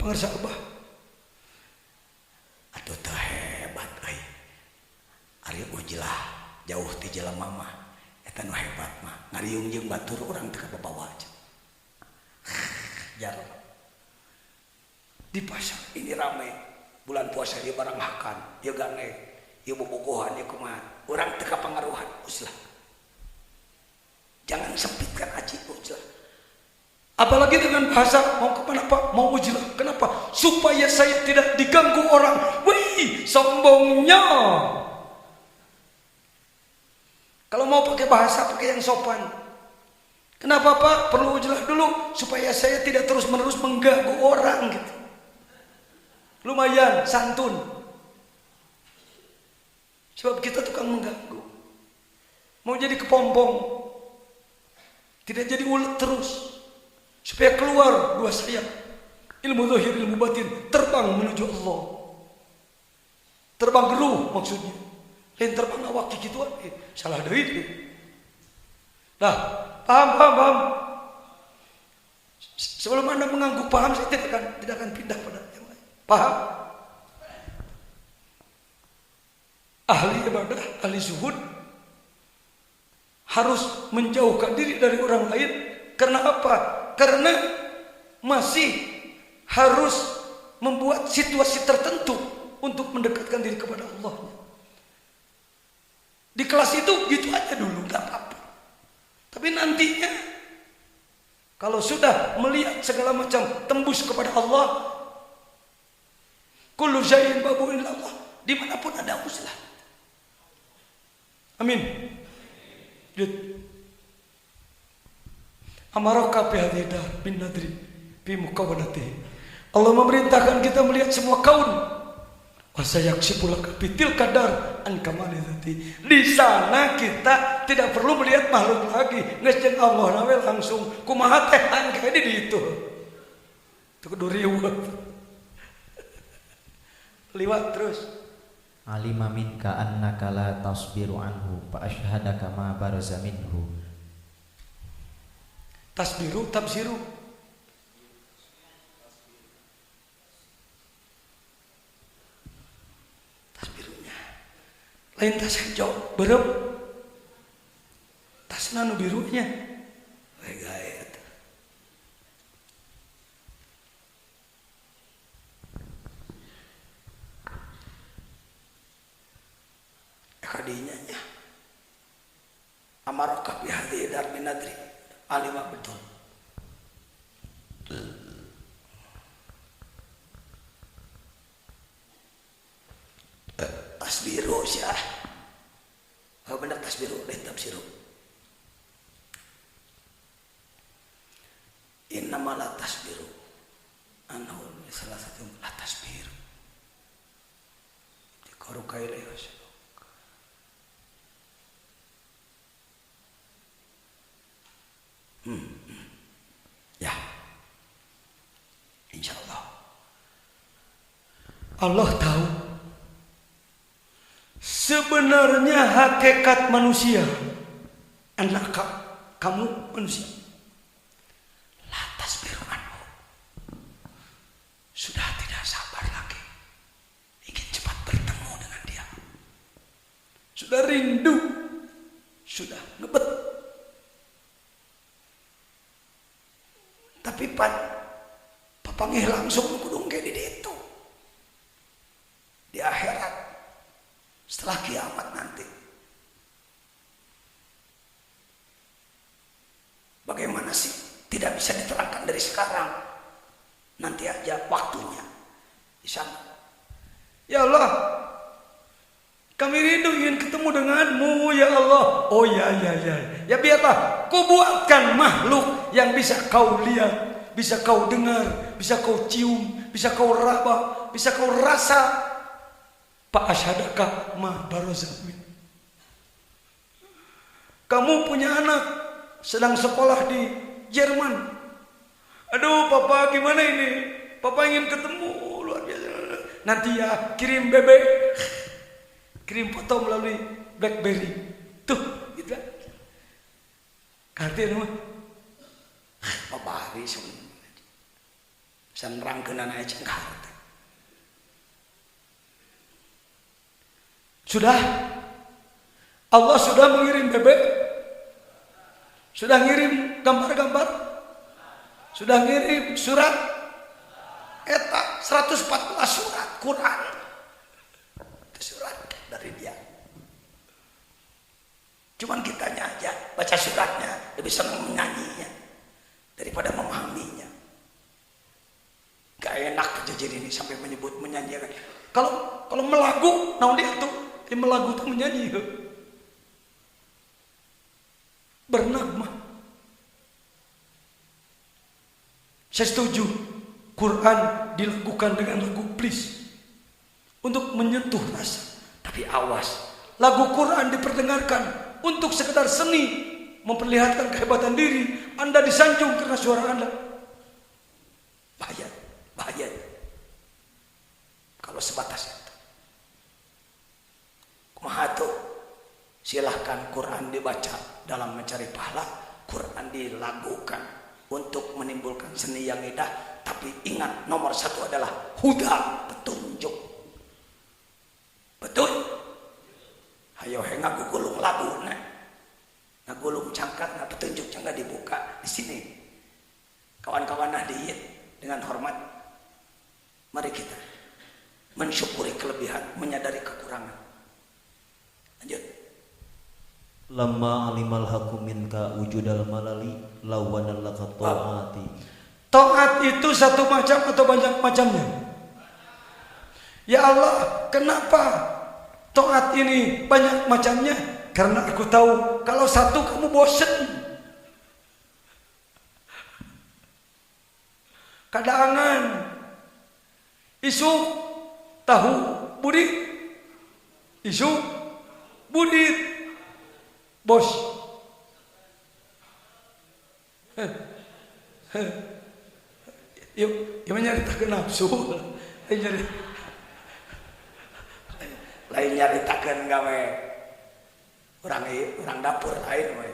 Pengarsa Abah, aduh teh hebat, Ari ujilah jauh ti jelema mah, eta nu hebat mah, ngariung jeung batur urang teu kabawa aja. Jarang. Di pasar ini ramai, bulan puasa dia barang hakan, dia gane, dia bobogohan, dia kumaha. Orang teka pengaruhan uslah sempitkan aji ujlah. Apalagi dengan bahasa mau kemana Pak? Mau ujlah. Kenapa? Supaya saya tidak diganggu orang. Wih, sombongnya. Kalau mau pakai bahasa, pakai yang sopan. Kenapa Pak? Perlu ujlah dulu supaya saya tidak terus-menerus mengganggu orang gitu. Lumayan santun. Sebab kita tukang mengganggu. Mau jadi kepompong. Tidak jadi ulet terus. Supaya keluar dua sayap. Ilmu zahir, ilmu batin. Terbang menuju Allah. Terbang geruh maksudnya. Lain terbang awak gitu. Salah dari. Nah, paham. Sebelum Anda mengangguk paham, saya tidak akan pindah pada yang lain. Paham? Ahli ibadah, ahli zuhud harus menjauhkan diri dari orang lain. Karena apa? Karena masih harus membuat situasi tertentu untuk mendekatkan diri kepada Allah. Di kelas itu gitu aja dulu, gak apa-apa. Tapi nantinya kalau sudah melihat segala macam tembus kepada Allah, kullu syai'in babu'in Allah, dimanapun ada uzlah. Amin. Amaraka fi hadhihi dar bin nadri fi mukawanatihi. Allah memerintahkan kita melihat semua kaun. Wa sayaksifu laka bitil kadar an kamali dzati. Di sana kita tidak perlu melihat makhluk lagi. Geus jeung Allah nawe langsung kumaha teh angke di ditu. Itu kudu riweuh. Liwat terus. Alima minka annaka la tasbiru anhu fa asyhadaka ma baraza minhu. Tasbiru, tabsiru. Tasbirunya lain tas hijau berem, tas nanu birunya gaya. Kadinya nya amaraka bi hadhihi dar min nadri. Alimah betul. Tasbiru syah. Oh benar tasbiru, tabsiru. Innama la tasbiru. Anahu salah satu la tasbiru. Dikoru kaile ya, insya Allah. Allah tahu sebenarnya hakikat manusia. Anak kamu manusia. Lantas firman-Mu sudah tidak sabar lagi, ingin cepat bertemu dengan Dia. Sudah rindu, sudah ngebet. Tapi papangih langsung kudung kayak di itu. Di akhirat. Setelah kiamat nanti. Bagaimana sih? Tidak bisa diterangkan dari sekarang. Nanti aja waktunya. Di sana. Ya Allah. Kami rindu ingin ketemu denganmu ya Allah. Oh ya. Ya biarlah kau buatkan makhluk yang bisa kau lihat, bisa kau dengar, bisa kau cium, bisa kau raba, bisa kau rasa. Pak asyhadaka ma barazamin. Kamu punya anak sedang sekolah di Jerman. Aduh papa gimana ini? Papa ingin ketemu luar biasa. Nanti ya kirim bebek. Kirim foto melalui BlackBerry. Tuh, gitu. Kartu nama. Papa hari sanrangkeun aja cengkar. Sudah? Allah sudah mengirim bebek? Sudah ngirim gambar-gambar? Sudah ngirim surat? Eta 114 surat Quran. Itu surat dari Dia. Cuman kitanya aja baca suratnya lebih senang menyanyinya daripada memahaminya. Gak enak kejadian ini sampai menyebut menyanyikan. Kalau melagu, naon dia tuh? Melagu tuh menyanyi. Bernagma. Saya setuju Quran dilakukan dengan lagu please untuk menyentuh rasa. Tapi awas, lagu Quran diperdengarkan untuk sekedar seni, memperlihatkan kehebatan diri. Anda disanjung karena suara Anda. Bahaya. Kalau sebatas itu. Kumaha tuh? Silahkan Quran dibaca dalam mencari pahala. Quran dilagukan untuk menimbulkan seni yang indah. Tapi ingat, nomor satu adalah huda, petunjuk. Betul? Hayo ngagugulung lagu nah. Ngagulung cangkat, nah petunjuknya nggak dibuka di sini. Kawan-kawan nahdiyin dengan hormat, mari kita mensyukuri kelebihan, menyadari kekurangan. Lanjut. Lamma alimal haqqu minka wujudal malali lawanal laka ta'ati. Taat itu satu macam atau banyak macamnya? Ya Allah, kenapa taat ini banyak macamnya? Karena aku tahu kalau satu kamu bosan. Kadangan isu tahu budit, isu budit bos. Yuk menyaritakeun nafsu. Lain nyaritakeun gawe orang dapur lain we.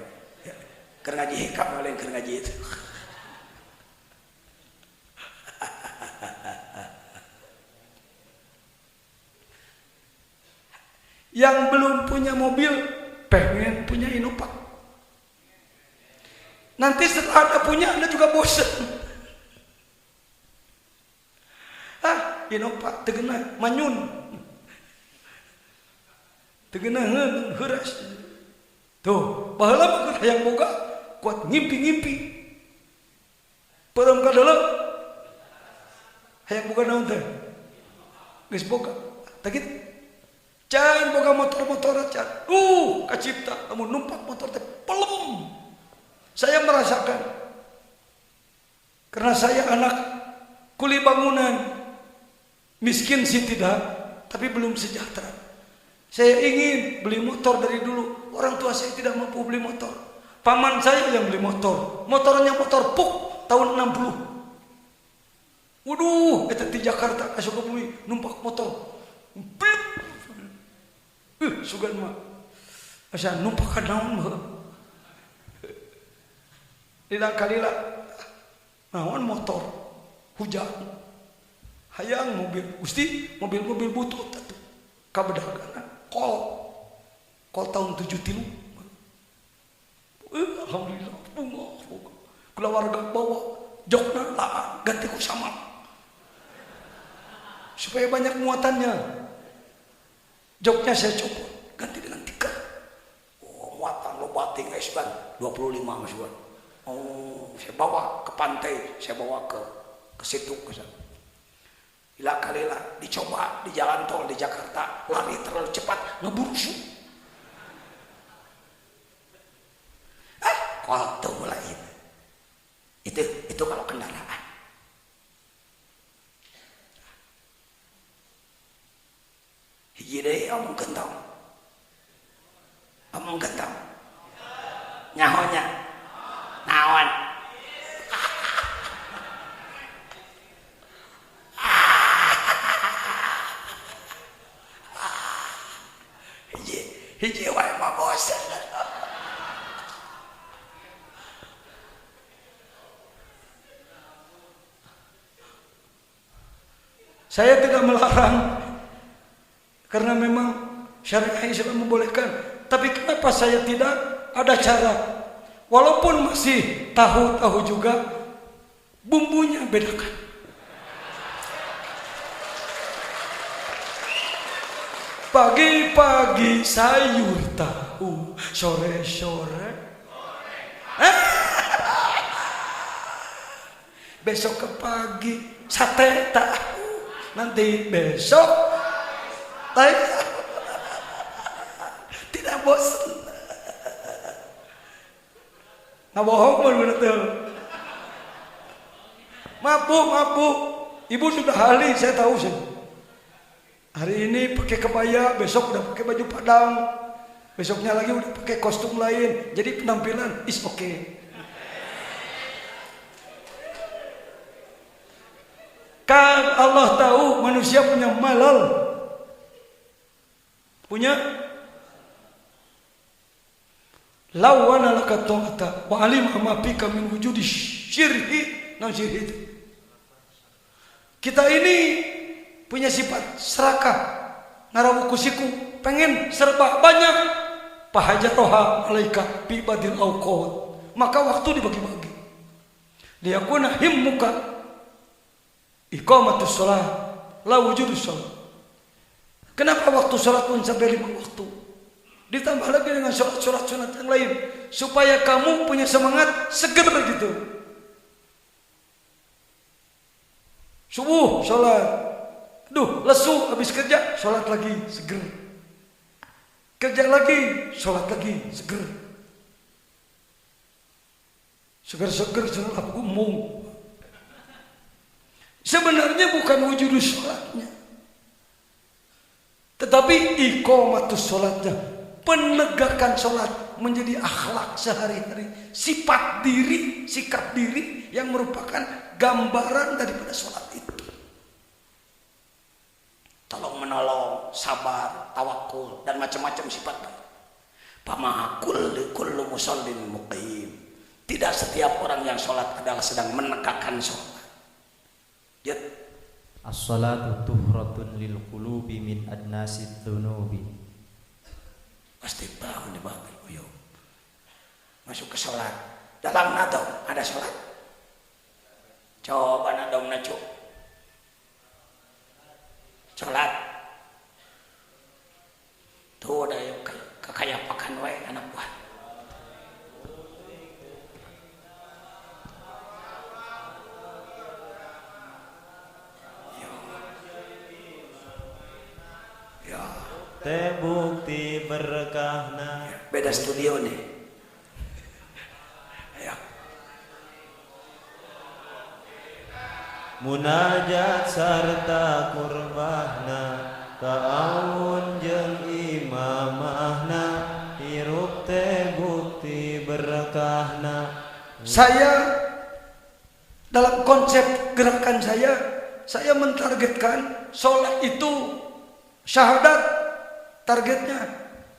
Keur ngaji hikam lain keur ngaji itu. Yang belum punya mobil pengen punya Innova. Nanti setelah Anda punya, Anda juga bosan. Innova tegena manyun. Tegena heuras. Tuh, baheula mah hayang boga kuat ngimpi-ngimpi. Peureum ka deuleu hayang boga naon teh? Geus boga. Tah kitu. Can boga motor-motor can. Kacipta lamun numpak motor teh pelem. Saya merasakan. Karena saya anak kuli bangunan. Miskin sih tidak, tapi belum sejahtera. Saya ingin beli motor dari dulu. Orang tua saya tidak mampu beli motor. Paman saya yang beli motor. Motornya motor Puk tahun 60. Waduh, eta di Jakarta ka Sukabumi numpak motor. Sugan mah asa numpak ka naon mah. Lila-kalila naon motor hujan. Hayang mobil, Gusti mobil-mobil butut atuh. Kabedagana kol tahun 73. Alhamdulillah bunga. Keluarga bawa jokna lah ganti ku sama. Supaya banyak muatannya. Joknya saya copot, ganti dengan tikar. Muatan lo bating guys ban 25 Mas Wan. Saya bawa ke pantai, saya bawa ke situ ke sana. Ila kalila dicoba di jalan tol di Jakarta, lari terlalu cepat, ngeburusu. Kalau tuh mulai itu kalau kendaraan. Hiji deui omong gentong. Nyahonya. Naon? Hiji wae mah bosan. Saya tidak melarang karena memang syariat Islam membolehkan. Tapi kenapa saya tidak ada cara? Walaupun masih tahu juga, bumbunya bedakan. Pagi-pagi sayur tahu. tahu sore-sore. Besok ke pagi sate tahu, nanti besok tidak bosan. Nggak bohong betul. Mabuk. Ibu sudah ahli, saya tahu sih. Hari ini pakai kebaya, besok udah pakai baju padang, besoknya lagi udah pakai kostum lain. Jadi penampilan is okay. Kan Allah tahu manusia punya malal, punya lawana laka ta'ata wa alima ma fika min wujudi syirhi nang syirhi itu. Kita ini punya sifat serakah, ngarabukusiku, pengen serba banyak. Pahajaroha alaika bi badil auqat, maka waktu dibagi-bagi. Liyakuna himmuka iqamatus shalah la wujudus shalah. Kenapa waktu salat pun sampai 5 waktu? Ditambah lagi dengan sholat sunat yang lain supaya kamu punya semangat seger gitu. Subuh sholat, lesu habis kerja sholat lagi seger, kerja lagi sholat lagi seger, seger sholat umum. Sebenarnya bukan wujud sholatnya, tetapi iqamatus sholatnya, penegakan sholat menjadi akhlak sehari-hari, sifat diri, sikap diri yang merupakan gambaran daripada sholat itu. Tolong menolong, sabar, tawakul, dan macam-macam sifat. Pamahakul kullu musallin muqim. Tidak setiap orang yang sholat adalah sedang menegakkan sholat. As-salatu tuhratun lil qulubi min adnasid dzunubi. Pasti tahu nih Bapak Ibu. Masuk ke sholat. Dalam nadom ada sholat. Coba nadom nacu. Sholat. Tuh ada yang kekayapakan wae anak buah. Ya. Terbukti berkahna. Beda studio nih. Ya. Munajat sarta kurbahna ta'awun jeung imamahna hirup teh bukti berkahna. Saya dalam konsep gerakan saya mentargetkan sholat itu syahadat targetnya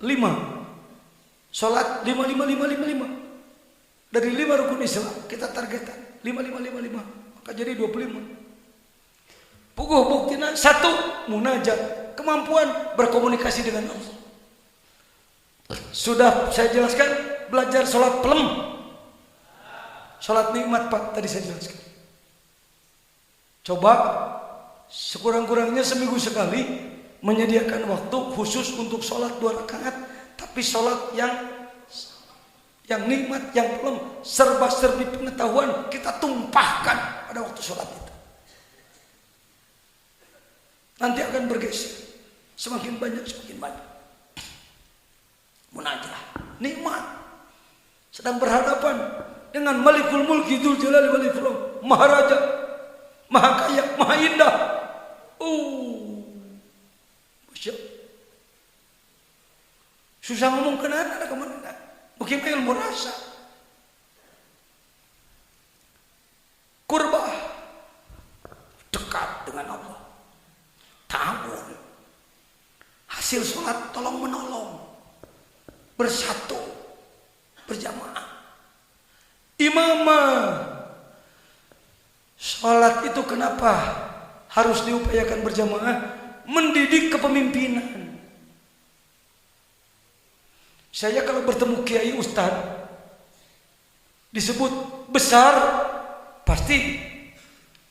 5. Sholat 5. Dari 5 rukun Islam kita targetkan 5. Maka jadi 25. Puguh buktina 1 munajat, kemampuan berkomunikasi dengan Allah. Sudah saya jelaskan belajar sholat pelem, sholat nikmat Pak tadi saya jelaskan. Coba sekurang-kurangnya seminggu sekali menyediakan waktu khusus untuk sholat 2 rakaat, tapi sholat yang nikmat, yang pelem, serba-serbi pengetahuan kita tumpahkan pada waktu sholat itu. Nanti akan bergeser, semakin banyak. Munajat, nikmat, sedang berhadapan dengan Malikul Mulki Dzul Jalali wal Ikram, Maharaja, Maha Kaya, Maha Indah. Masya, susah ngomong ada kemana? Mungkin ilmu rasa. Kurbah, dekat dengan Allah. Ta'awun, hasil sholat tolong menolong, bersatu, berjamaah. Imamah, sholat itu kenapa harus diupayakan berjamaah? Mendidik kepemimpinan. Saya kalau bertemu kiai ustaz disebut besar, pasti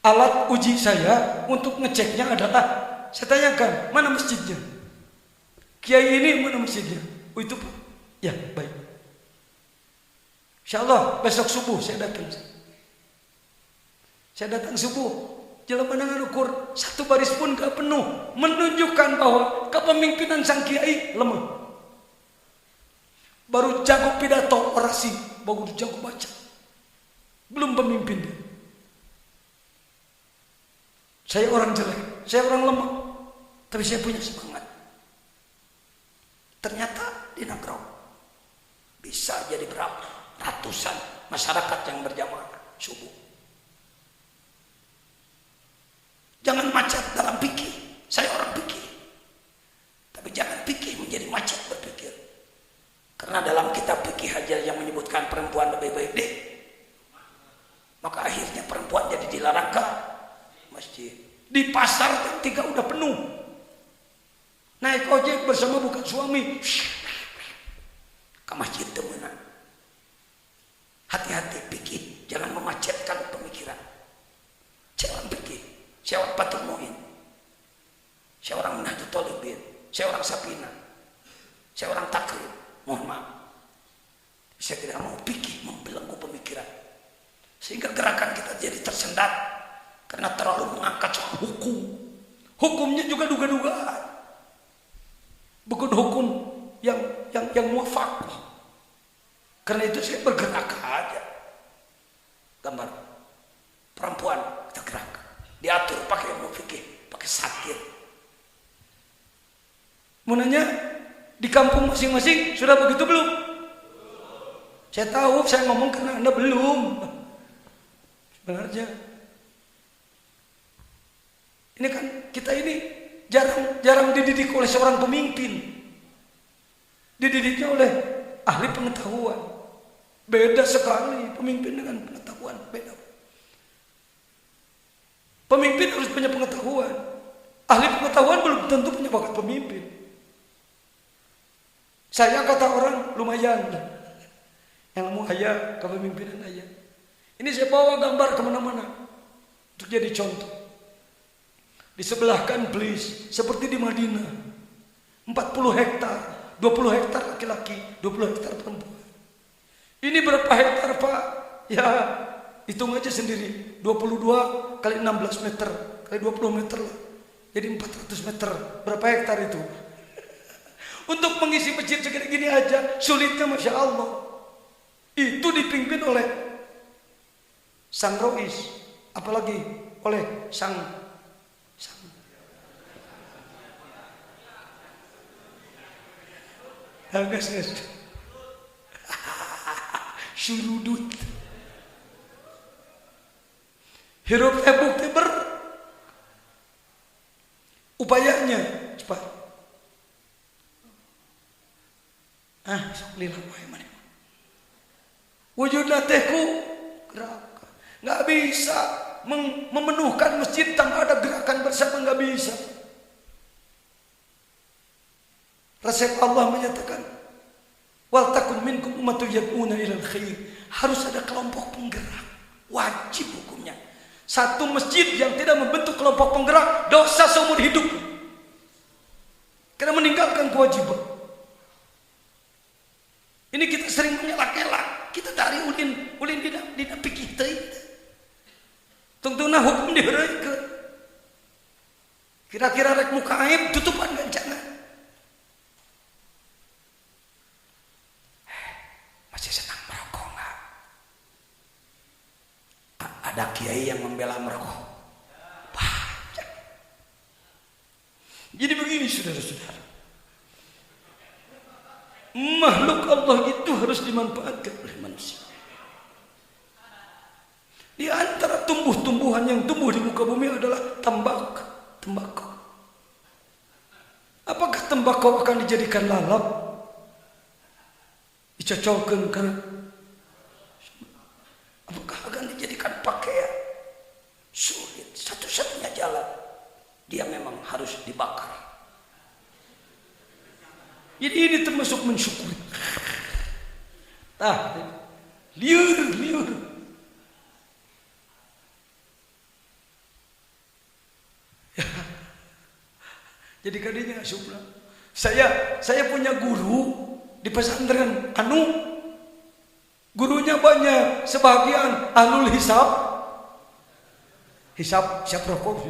alat uji saya untuk ngeceknya adalah saya tanyakan mana masjidnya. Kiai ini mana masjidnya? Oh itu Pak. Ya, baik. Insyaallah besok subuh saya datang. Saya datang subuh. Jelema dengan ukur satu baris pun gak penuh, menunjukkan bahwa kepemimpinan sang kiai lemah. Baru jago pidato orasi, baru jago baca. Belum pemimpin dia. Saya orang jelek, saya orang lemah, tapi saya punya semangat. Ternyata di Nagrau bisa jadi berapa ratusan masyarakat yang berjamaah subuh. Jangan macet dalam fikih. Saya orang fikih. Tapi jangan fikih menjadi macet berpikir. Karena dalam kitab fikih Hajar yang menyebutkan perempuan lebih baik deh. Maka akhirnya perempuan jadi dilarang ke masjid. Di pasar jam 3 udah penuh. Naik ojek bersama bukan suami. Ke masjid temenan. Hati-hati fikih. Jangan memacetkan pemikiran. Jangan fikih. Saya orang Fathul Mu'in, saya orang Nahdlatul Thalibin, saya orang Sapina, saya orang Takrib. Mohon maaf, saya tidak mau pikir membelenggu pemikiran sehingga gerakan kita jadi tersendat karena terlalu mengangkat soal hukum. Hukumnya juga duga-dugaan, bukan hukum yang muafak. Karena itu saya bergerak aja. Gambar perempuan kita gerak. Diatur pakai ilmu fikih, pakai sakit. Mau nanya, di kampung masing-masing sudah begitu belum? Saya tahu, saya ngomong karena Anda belum. Sebenarnya ini kan kita ini jarang dididik oleh seorang pemimpin. Dididiknya oleh ahli pengetahuan. Beda sekali pemimpin dengan pengetahuan, beda. Pemimpin harus punya pengetahuan. Ahli pengetahuan belum tentu punya bakat pemimpin. Saya kata orang lumayan. Yang mau ayah kepemimpinan ayah. Ini saya bawa gambar kemana-mana. Untuk jadi contoh. Di sebelah kan please. Seperti di Madinah. 40 hektar. 20 hektar laki-laki. 20 hektar perempuan. Ini berapa hektar Pak? Ya hitung aja sendiri. 22 kali 16 meter kali 20 meter lah. Jadi 400 meter. Berapa hektar itu? Untuk mengisi masjid segini gini aja sulitnya Masya Allah. Itu dipimpin oleh sang Rois, apalagi oleh sang gas surudut. Hirup bukti upayanya cepat. Sok lila wae maneh. Wujudna tehku gerakan. Enggak bisa memenuhkan masjid tanpa ada gerakan bersama, enggak bisa. Rasul Allah menyatakan, "Wal takun minkum ummatun yad'una ilal khair." Harus ada kelompok penggerak. Wajib hukumnya. Satu masjid yang tidak membentuk kelompok penggerak dosa seumur hidup. Karena meninggalkan kewajiban. Ini kita sering mengelak-elak. Kita cari ulin dina pikir teh. Tungtungna hukum diheureukeun. Kira-kira rek muka aib tutupan gancangan. Masih senang merokok enggak? Ada kiai yang membela merokok. Banyak. Jadi begini saudara-saudara. Makhluk Allah itu harus dimanfaatkan oleh manusia. Di antara tumbuh-tumbuhan yang tumbuh di muka bumi adalah tembakau. Apakah tembakau akan dijadikan lalap? Dicocokkan karena apakah akan dijadikan pakaian? Sulit. Satu-satunya jalan dia memang harus dibakar. Jadi ini termasuk mensyukuri. Liur. Ya. Jadi kadinya subla. Saya punya guru di pesantren gurunya banyak, sebagian ahlul hisab siap rokok.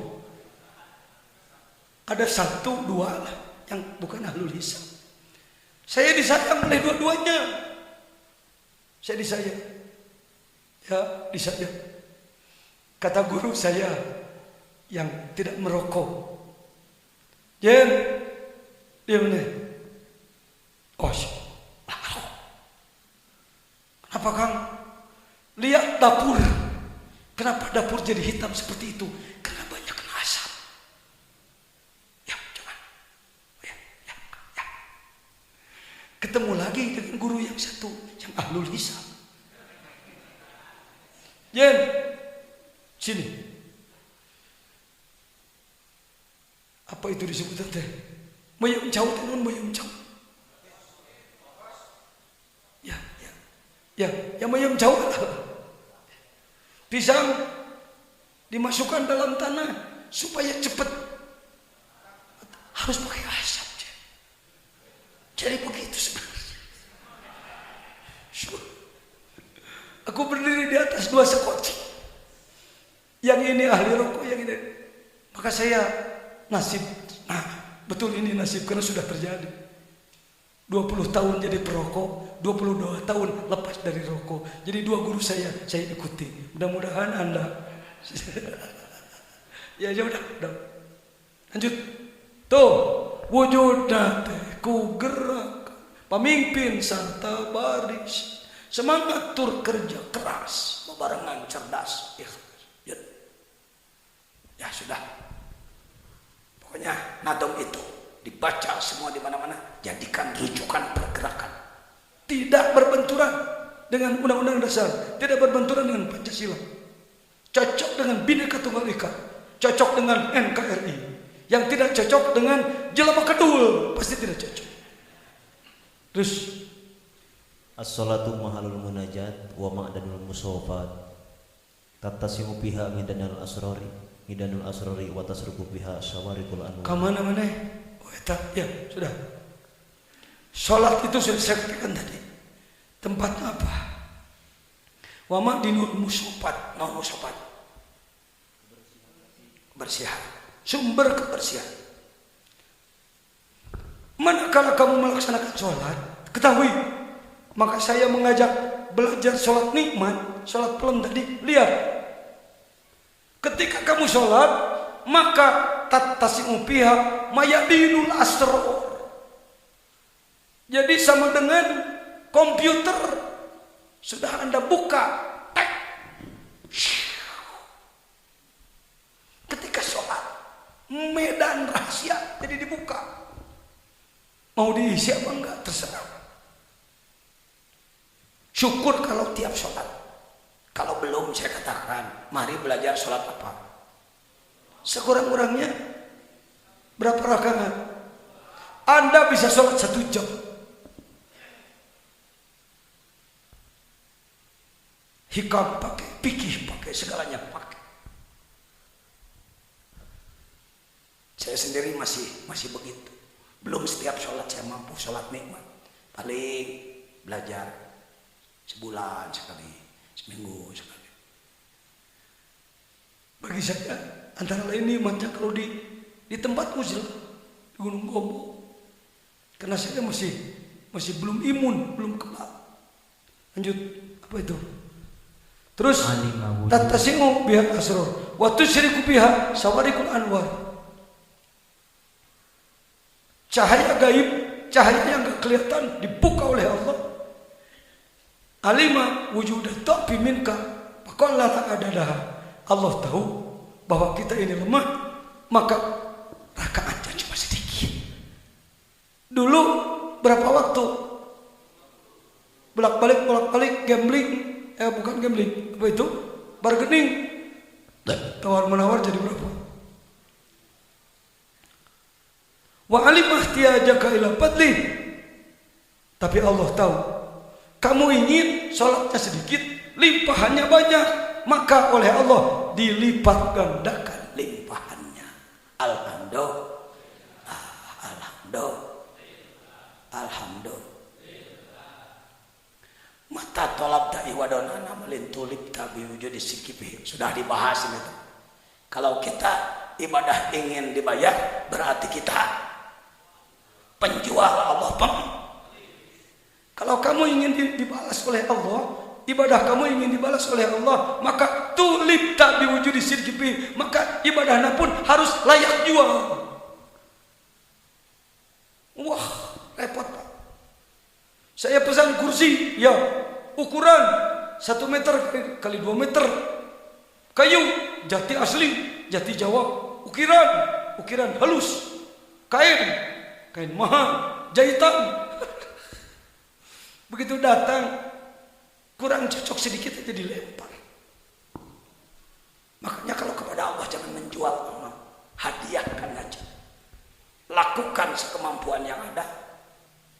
Ada 1, 2 lah yang bukan ahlul hisab. Saya disayang oleh dua-duanya. Saya disayang. Ya, disayang. Kata guru saya yang tidak merokok, Jen, dia benar. Oh, kenapa Kang? Lihat dapur. Kenapa dapur jadi hitam seperti itu? Karena banyak asap. Ya, coba. Ya. Ketemu lagi dengan guru yang satu, yang ahlul hisab. Jen, sini. Apa itu disebut teh? Mayum jauh tenon mayum jauh. Ya, yang mayum jauh. Pisang dimasukkan dalam tanah supaya cepat. Harus pakai asap. Jadi begitu sebenarnya. Aku berdiri di atas 2 sekoci. Yang ini ahli rokok, yang ini. Maka saya nasib. Nah, betul ini nasib karena sudah terjadi. 20 tahun jadi perokok, 22 tahun lepas dari rokok. Jadi 2 guru saya ikuti. Mudah-mudahan Anda. Ya udah. Lanjut. Tuh, wujudna teh ku gerak pemimpin serta baris. Semangat tur kerja keras, bebarengan cerdas. Ya sudah. Pokoknya nadom itu dibaca semua di mana-mana, jadikan rujukan pergerakan. Tidak berbenturan dengan Undang-Undang Dasar, tidak berbenturan dengan Pancasila. Cocok dengan Bhinneka Tunggal Ika, cocok dengan NKRI. Yang tidak cocok dengan Jelema Kedul, pasti tidak cocok. Terus as-salatu mahalul munajat wa ma'danul musawafat. Tattasimu biha midanul asrari wa tasruku biha syawarikul anwar. Kamana mana? Ya sudah. Sholat itu sudah saya katakan tadi. Tempatnya apa? Wa ma'dinul musawafat, non musawafat. Kebersihan, sumber kebersihan. Manakala kamu melaksanakan sholat, ketahui. Maka saya mengajak belajar sholat nikmat, sholat pelan tadi. Lihat, ketika kamu sholat, maka tattasimu biha mayadinul asrar. Jadi sama dengan komputer sudah Anda buka, tek. Ketika sholat, medan rahasia jadi dibuka. Mau diisi apa enggak terserah. Syukur kalau tiap sholat. Kalau belum saya katakan, mari belajar sholat apa. Sekurang-kurangnya berapa rakaat? Anda bisa sholat 1 jam. Hikam pakai, fikih pakai, segalanya pakai. Saya sendiri masih begitu. Belum setiap sholat saya mampu sholat nikmat. Paling belajar sebulan sekali, seminggu sekali. Bagi saya antara lain nikmatnya kalau di tempat musil di Gunung Gombo. Karena saya masih belum imun, belum kebal. Lanjut, apa itu? Terus tattasimu biha asrar wa tusyriku biha sawarikul anwar. Cahaya gaib, cahaya yang gak kelihatan dibuka oleh Allah. Alima wujudah ta'fi minka faqalla adadaha. Allah tahu bahwa kita ini lemah, maka rakaatnya cuma sedikit. Dulu berapa waktu? Bolak-balik gambling, bukan gambling, apa itu? Bargaining. Tawar menawar jadi berapa? Wa alimah tiyajaka ila fadli. Tapi Allah tahu kamu ingin sholatnya sedikit, limpahannya banyak, maka oleh Allah dilipat gandakan limpahannya. Alhamdulillah. mata tolab da'i wadonana melintulib tabi wujud sikibih. Sudah dibahas ini. Kalau kita ibadah ingin dibayar, berarti kita penjual Allah. Kalau kamu ingin dibalas oleh Allah, ibadah kamu ingin dibalas oleh Allah, maka tulib tabi wujud sikibih, maka ibadahnya pun harus layak jual. Wah, repot Pak. Saya pesan kursi, ya ukuran 1 meter kali 2 meter, kayu jati asli, jati Jawa, ukiran halus, kain mahal, jahitan. Begitu datang kurang cocok sedikit aja dilempar. Makanya kalau kepada Allah jangan menjual amal, hadiahkan aja. Lakukan sekemampuan yang ada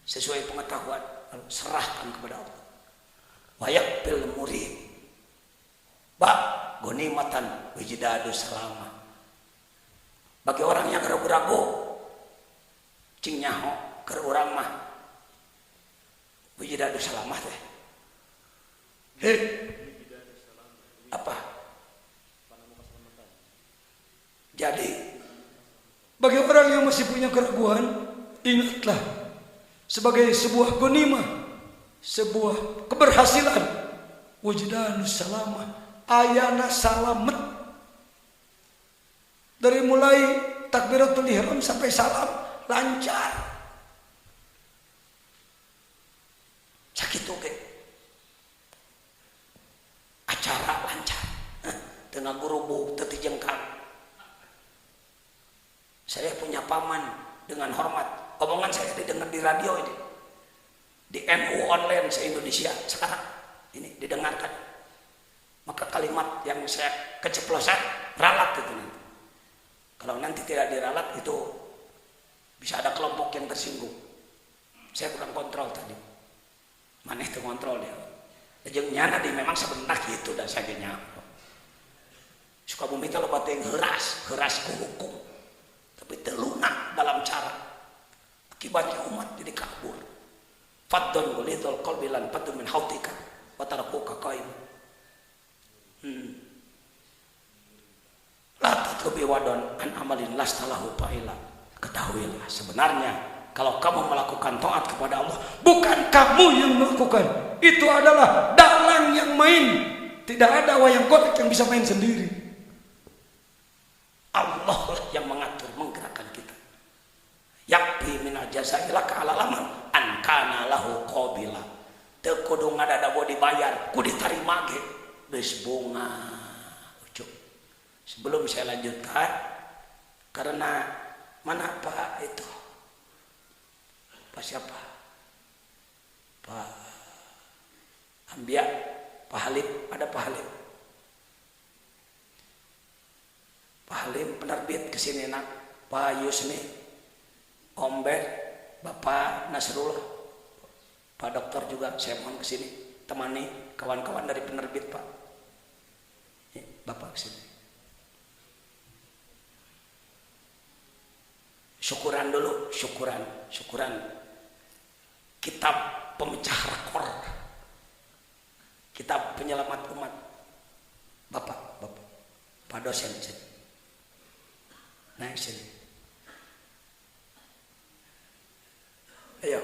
sesuai pengetahuan, lalu serahkan kepada Allah. Wayak bil murid bak gonimatan wijidadu salama. Bagi orang yang ragu-ragu cing nyaho keur urang mah wijidadu salama teh. Apa? Jadi bagi orang yang masih punya keraguan, ingatlah sebagai sebuah gonimah, sebuah keberhasilan, wujdanus salamah, ayana salamet. Dari mulai takbiratul ihram sampai salam lancar. Sakit oke. Acara lancar. Tengah guru teu jengkang. Saya punya paman dengan hormat. Omongan saya didengar di radio ini. Di NU online se-Indonesia sekarang. Ini didengarkan. Maka kalimat yang saya keceplosan, ralat itu nanti. Kalau nanti tidak diralat itu bisa ada kelompok yang tersinggung. Saya kurang kontrol tadi. Maneh itu kontrol dia. Jeung nyana di memang sebentar gitu dan sagenya. Sukabumi teh loba teh heuras ku hukum. Tapi terlunak dalam cara akibatnya umat jadi kabur. Faddun gulidul qalbi lan faddu min hautika wa tarakuka qaim. La tatlubi wadon an amalin lastalahu fa'ila. Ketahuilah sebenarnya kalau kamu melakukan taat kepada Allah, bukan kamu yang melakukan. Itu adalah dalang yang main. Tidak ada wayang golek yang bisa main sendiri. Allah lah yang mengatur, menggerakkan kita. Yakfi minal jazai laka ala laman an kana lahu qabila. Teu kudu ngadada bo dibayar, ku ditarima ge geus bunga. Ucuk. Sebelum saya lanjutkan, karena mana Pak itu? Pak siapa? Pak Ambia, Pak Halim, ada Pak Halim. Pak Halim penerbit kesini nak, Pak Yusni, Om Ber, Bapak Nasrullah, Pak Dokter juga saya mohon kesini, temani kawan-kawan dari penerbit Pak. Bapak kesini. Syukuran dulu, syukuran. Kitab pemecah rekor, kitab penyelamat umat. Bapak, Pak dosen sini. Naik sini. Ayo,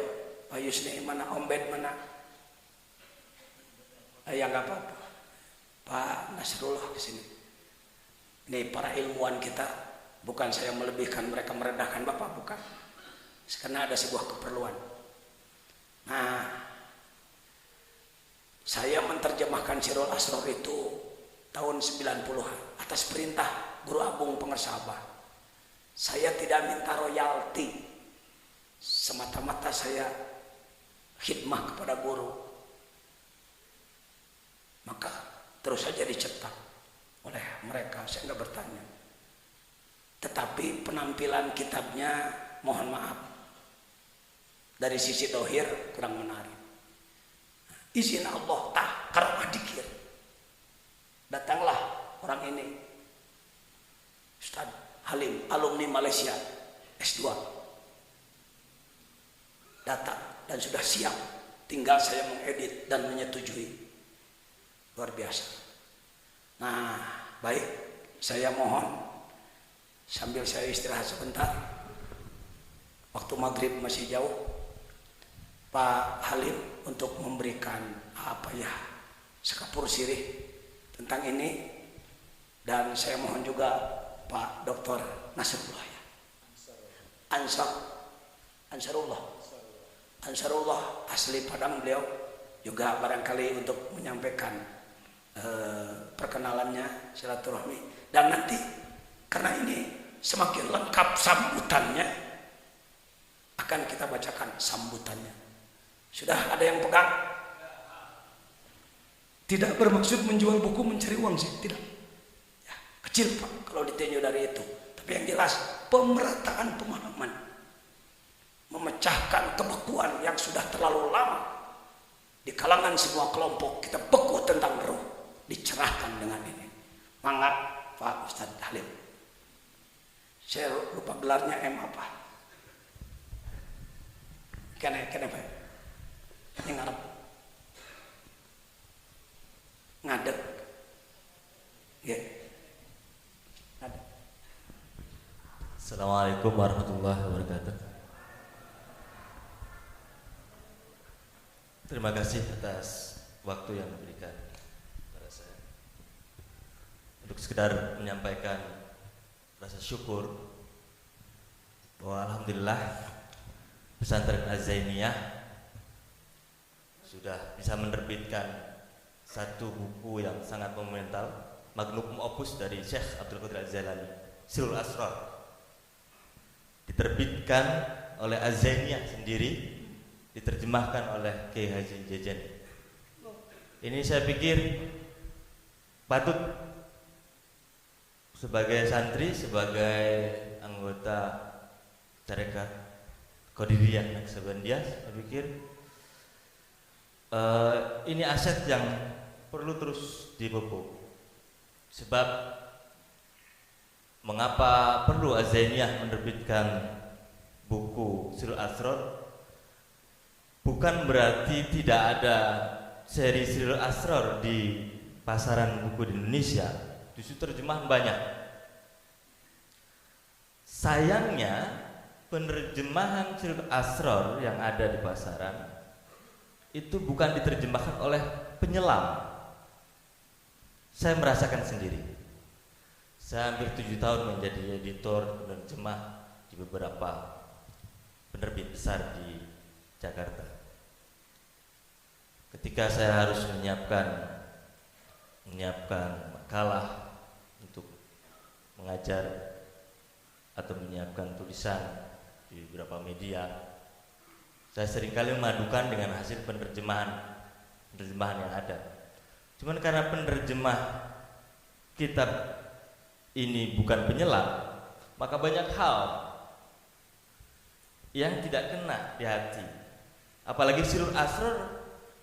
Pak Yusni mana, Om Bed mana? Ayo nggak apa-apa. Pak Nasrullah kesini. Ini para ilmuwan kita. Bukan saya melebihkan mereka, merendahkan Bapak, bukan. Karena ada sebuah keperluan. Nah, saya menerjemahkan Sirul Asrar itu tahun 90-an atas perintah Guru Agung Pengersabah. Saya tidak minta royalti, semata-mata saya khidmah kepada guru. Maka terus saja dicetak oleh mereka, saya nggak bertanya. Tetapi penampilan kitabnya mohon maaf, dari sisi dohir kurang menarik. Izin Allah tak karena dikir. Datanglah orang ini, Ustaz Halim, alumni Malaysia, S2. Datang dan sudah siap tinggal saya mengedit dan menyetujui. Luar biasa. Nah, baik, saya mohon sambil saya istirahat sebentar. Waktu maghrib masih jauh, Pak Halim untuk memberikan sekapur sirih tentang ini. Dan saya mohon juga Pak Dr. Nasrullah ya. Ansarullah asli Padang beliau juga barangkali untuk menyampaikan perkenalannya, silaturahmi. Dan nanti karena ini semakin lengkap sambutannya, akan kita bacakan sambutannya. Sudah ada yang pegang? Tidak bermaksud menjual buku mencari uang sih, tidak. Ya, kecil Pak kalau ditinjau dari itu. Tapi yang jelas pemerataan pemahaman, memecahkan kebekuan yang sudah terlalu lama di kalangan semua kelompok. Kita beku tentang roh, dicerahkan dengan ini. Mangga Pak Ustadz Halim. Saya lupa gelarnya M apa? Kene Pak. Ini ngarep. Ngadeg. Ya. Ngadeg. Assalamualaikum warahmatullahi wabarakatuh. Terima kasih atas waktu yang diberikan pada saya untuk sekedar menyampaikan rasa syukur bahwa alhamdulillah pesantren Az-Zainiyah sudah bisa menerbitkan satu buku yang sangat monumental, magnum opus dari Syekh Abdul Qadir Az-Jailani, Sirrul Asrar, diterbitkan oleh Az-Zainiyah sendiri, diterjemahkan oleh Kiai Haji Jajan. Ini saya pikir patut sebagai santri, sebagai anggota tarekat Qadiriyah Naqsabandiyah, saya pikir ini aset yang perlu terus dipupuk. Sebab mengapa perlu Az-Zainiyah menerbitkan buku Sirrul Asrar? Bukan berarti tidak ada seri Sirrul Asrar di pasaran buku di Indonesia. Justru terjemahan banyak. Sayangnya penerjemahan Sirrul Asrar yang ada di pasaran itu bukan diterjemahkan oleh penyelam. Saya merasakan sendiri. Saya hampir 7 tahun menjadi editor penerjemah di beberapa penerbit besar di Jakarta. Ketika saya harus menyiapkan makalah untuk mengajar atau menyiapkan tulisan di beberapa media, saya seringkali memadukan dengan hasil penerjemahan yang ada. Cuman karena penerjemah kitab ini bukan penyelam, maka banyak hal yang tidak kena di hati. Apalagi Sirrul Asrar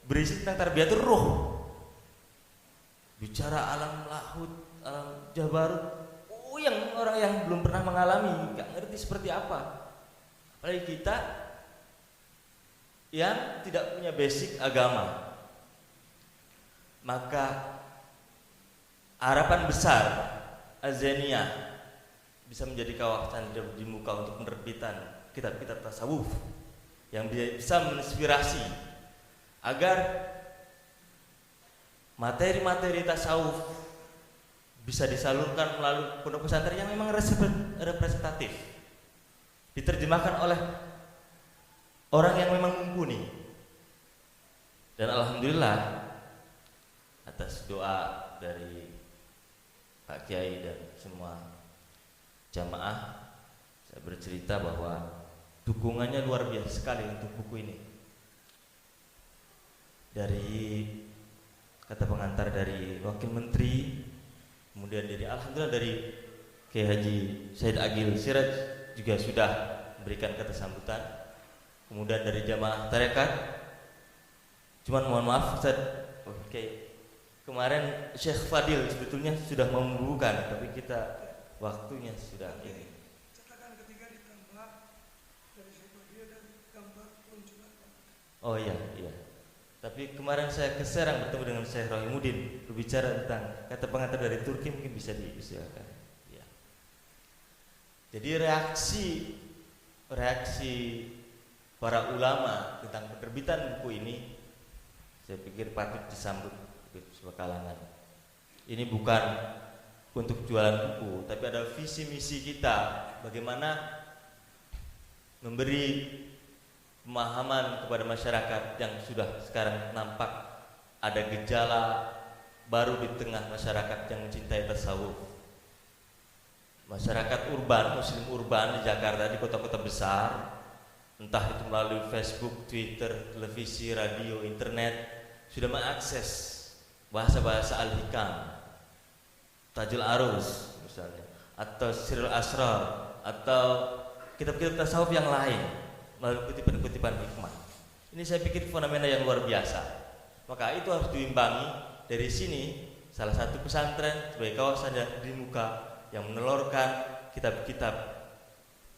berisi tentang tarbiyatul ruh, bicara alam lahut, alam jabarut. Yang orang yang belum pernah mengalami nggak ngerti seperti apa. Apalagi kita yang tidak punya basic agama. Maka harapan besar Az-Zainiyah bisa menjadi kawasan di muka untuk penerbitan kitab-kitab tasawuf yang bisa menginspirasi agar materi-materi tasawuf bisa disalurkan melalui pondok pesantren yang memang representatif, diterjemahkan oleh orang yang memang mumpuni. Dan alhamdulillah atas doa dari Pak Kiai dan semua jamaah, saya bercerita bahwa dukungannya luar biasa sekali untuk buku ini. Dari kata pengantar dari Wakil Menteri, kemudian alhamdulillah dari Kiai Haji Said Agil Siraj juga sudah memberikan kata sambutan. Kemudian dari jamaah tarekat, cuman mohon maaf Ustaz, kemarin Syekh Fadil sebetulnya sudah membubuhkan, tapi kita waktunya sudah ini. Cetakan ketiga ditambah dari Syekh Fadil dan gambar peluncuran. Oh iya. Tapi kemarin saya ke Serang bertemu dengan Syekh Rohimuddin berbicara tentang kata pengantar dari Turki, mungkin bisa diisilakan. Ya. Jadi reaksi para ulama tentang penerbitan buku ini, saya pikir patut disambut sebuah kalangan. Ini bukan untuk jualan buku, tapi ada visi misi kita bagaimana memberi pemahaman kepada masyarakat yang sudah sekarang nampak ada gejala baru di tengah masyarakat yang mencintai tasawuf. Masyarakat urban, muslim urban di Jakarta, di kota-kota besar, entah itu melalui Facebook, Twitter, televisi, radio, internet, sudah mengakses bahasa-bahasa Al-Hikam, Tajul Arus misalnya, atau Sirul Asrar, atau kitab-kitab tasawuf yang lain melalui kutipan-kutipan hikmah. Ini saya pikir fenomena yang luar biasa. Maka itu harus diimbangi dari sini. Salah satu pesantren sebagai kawasan di muka yang menelurkan kitab-kitab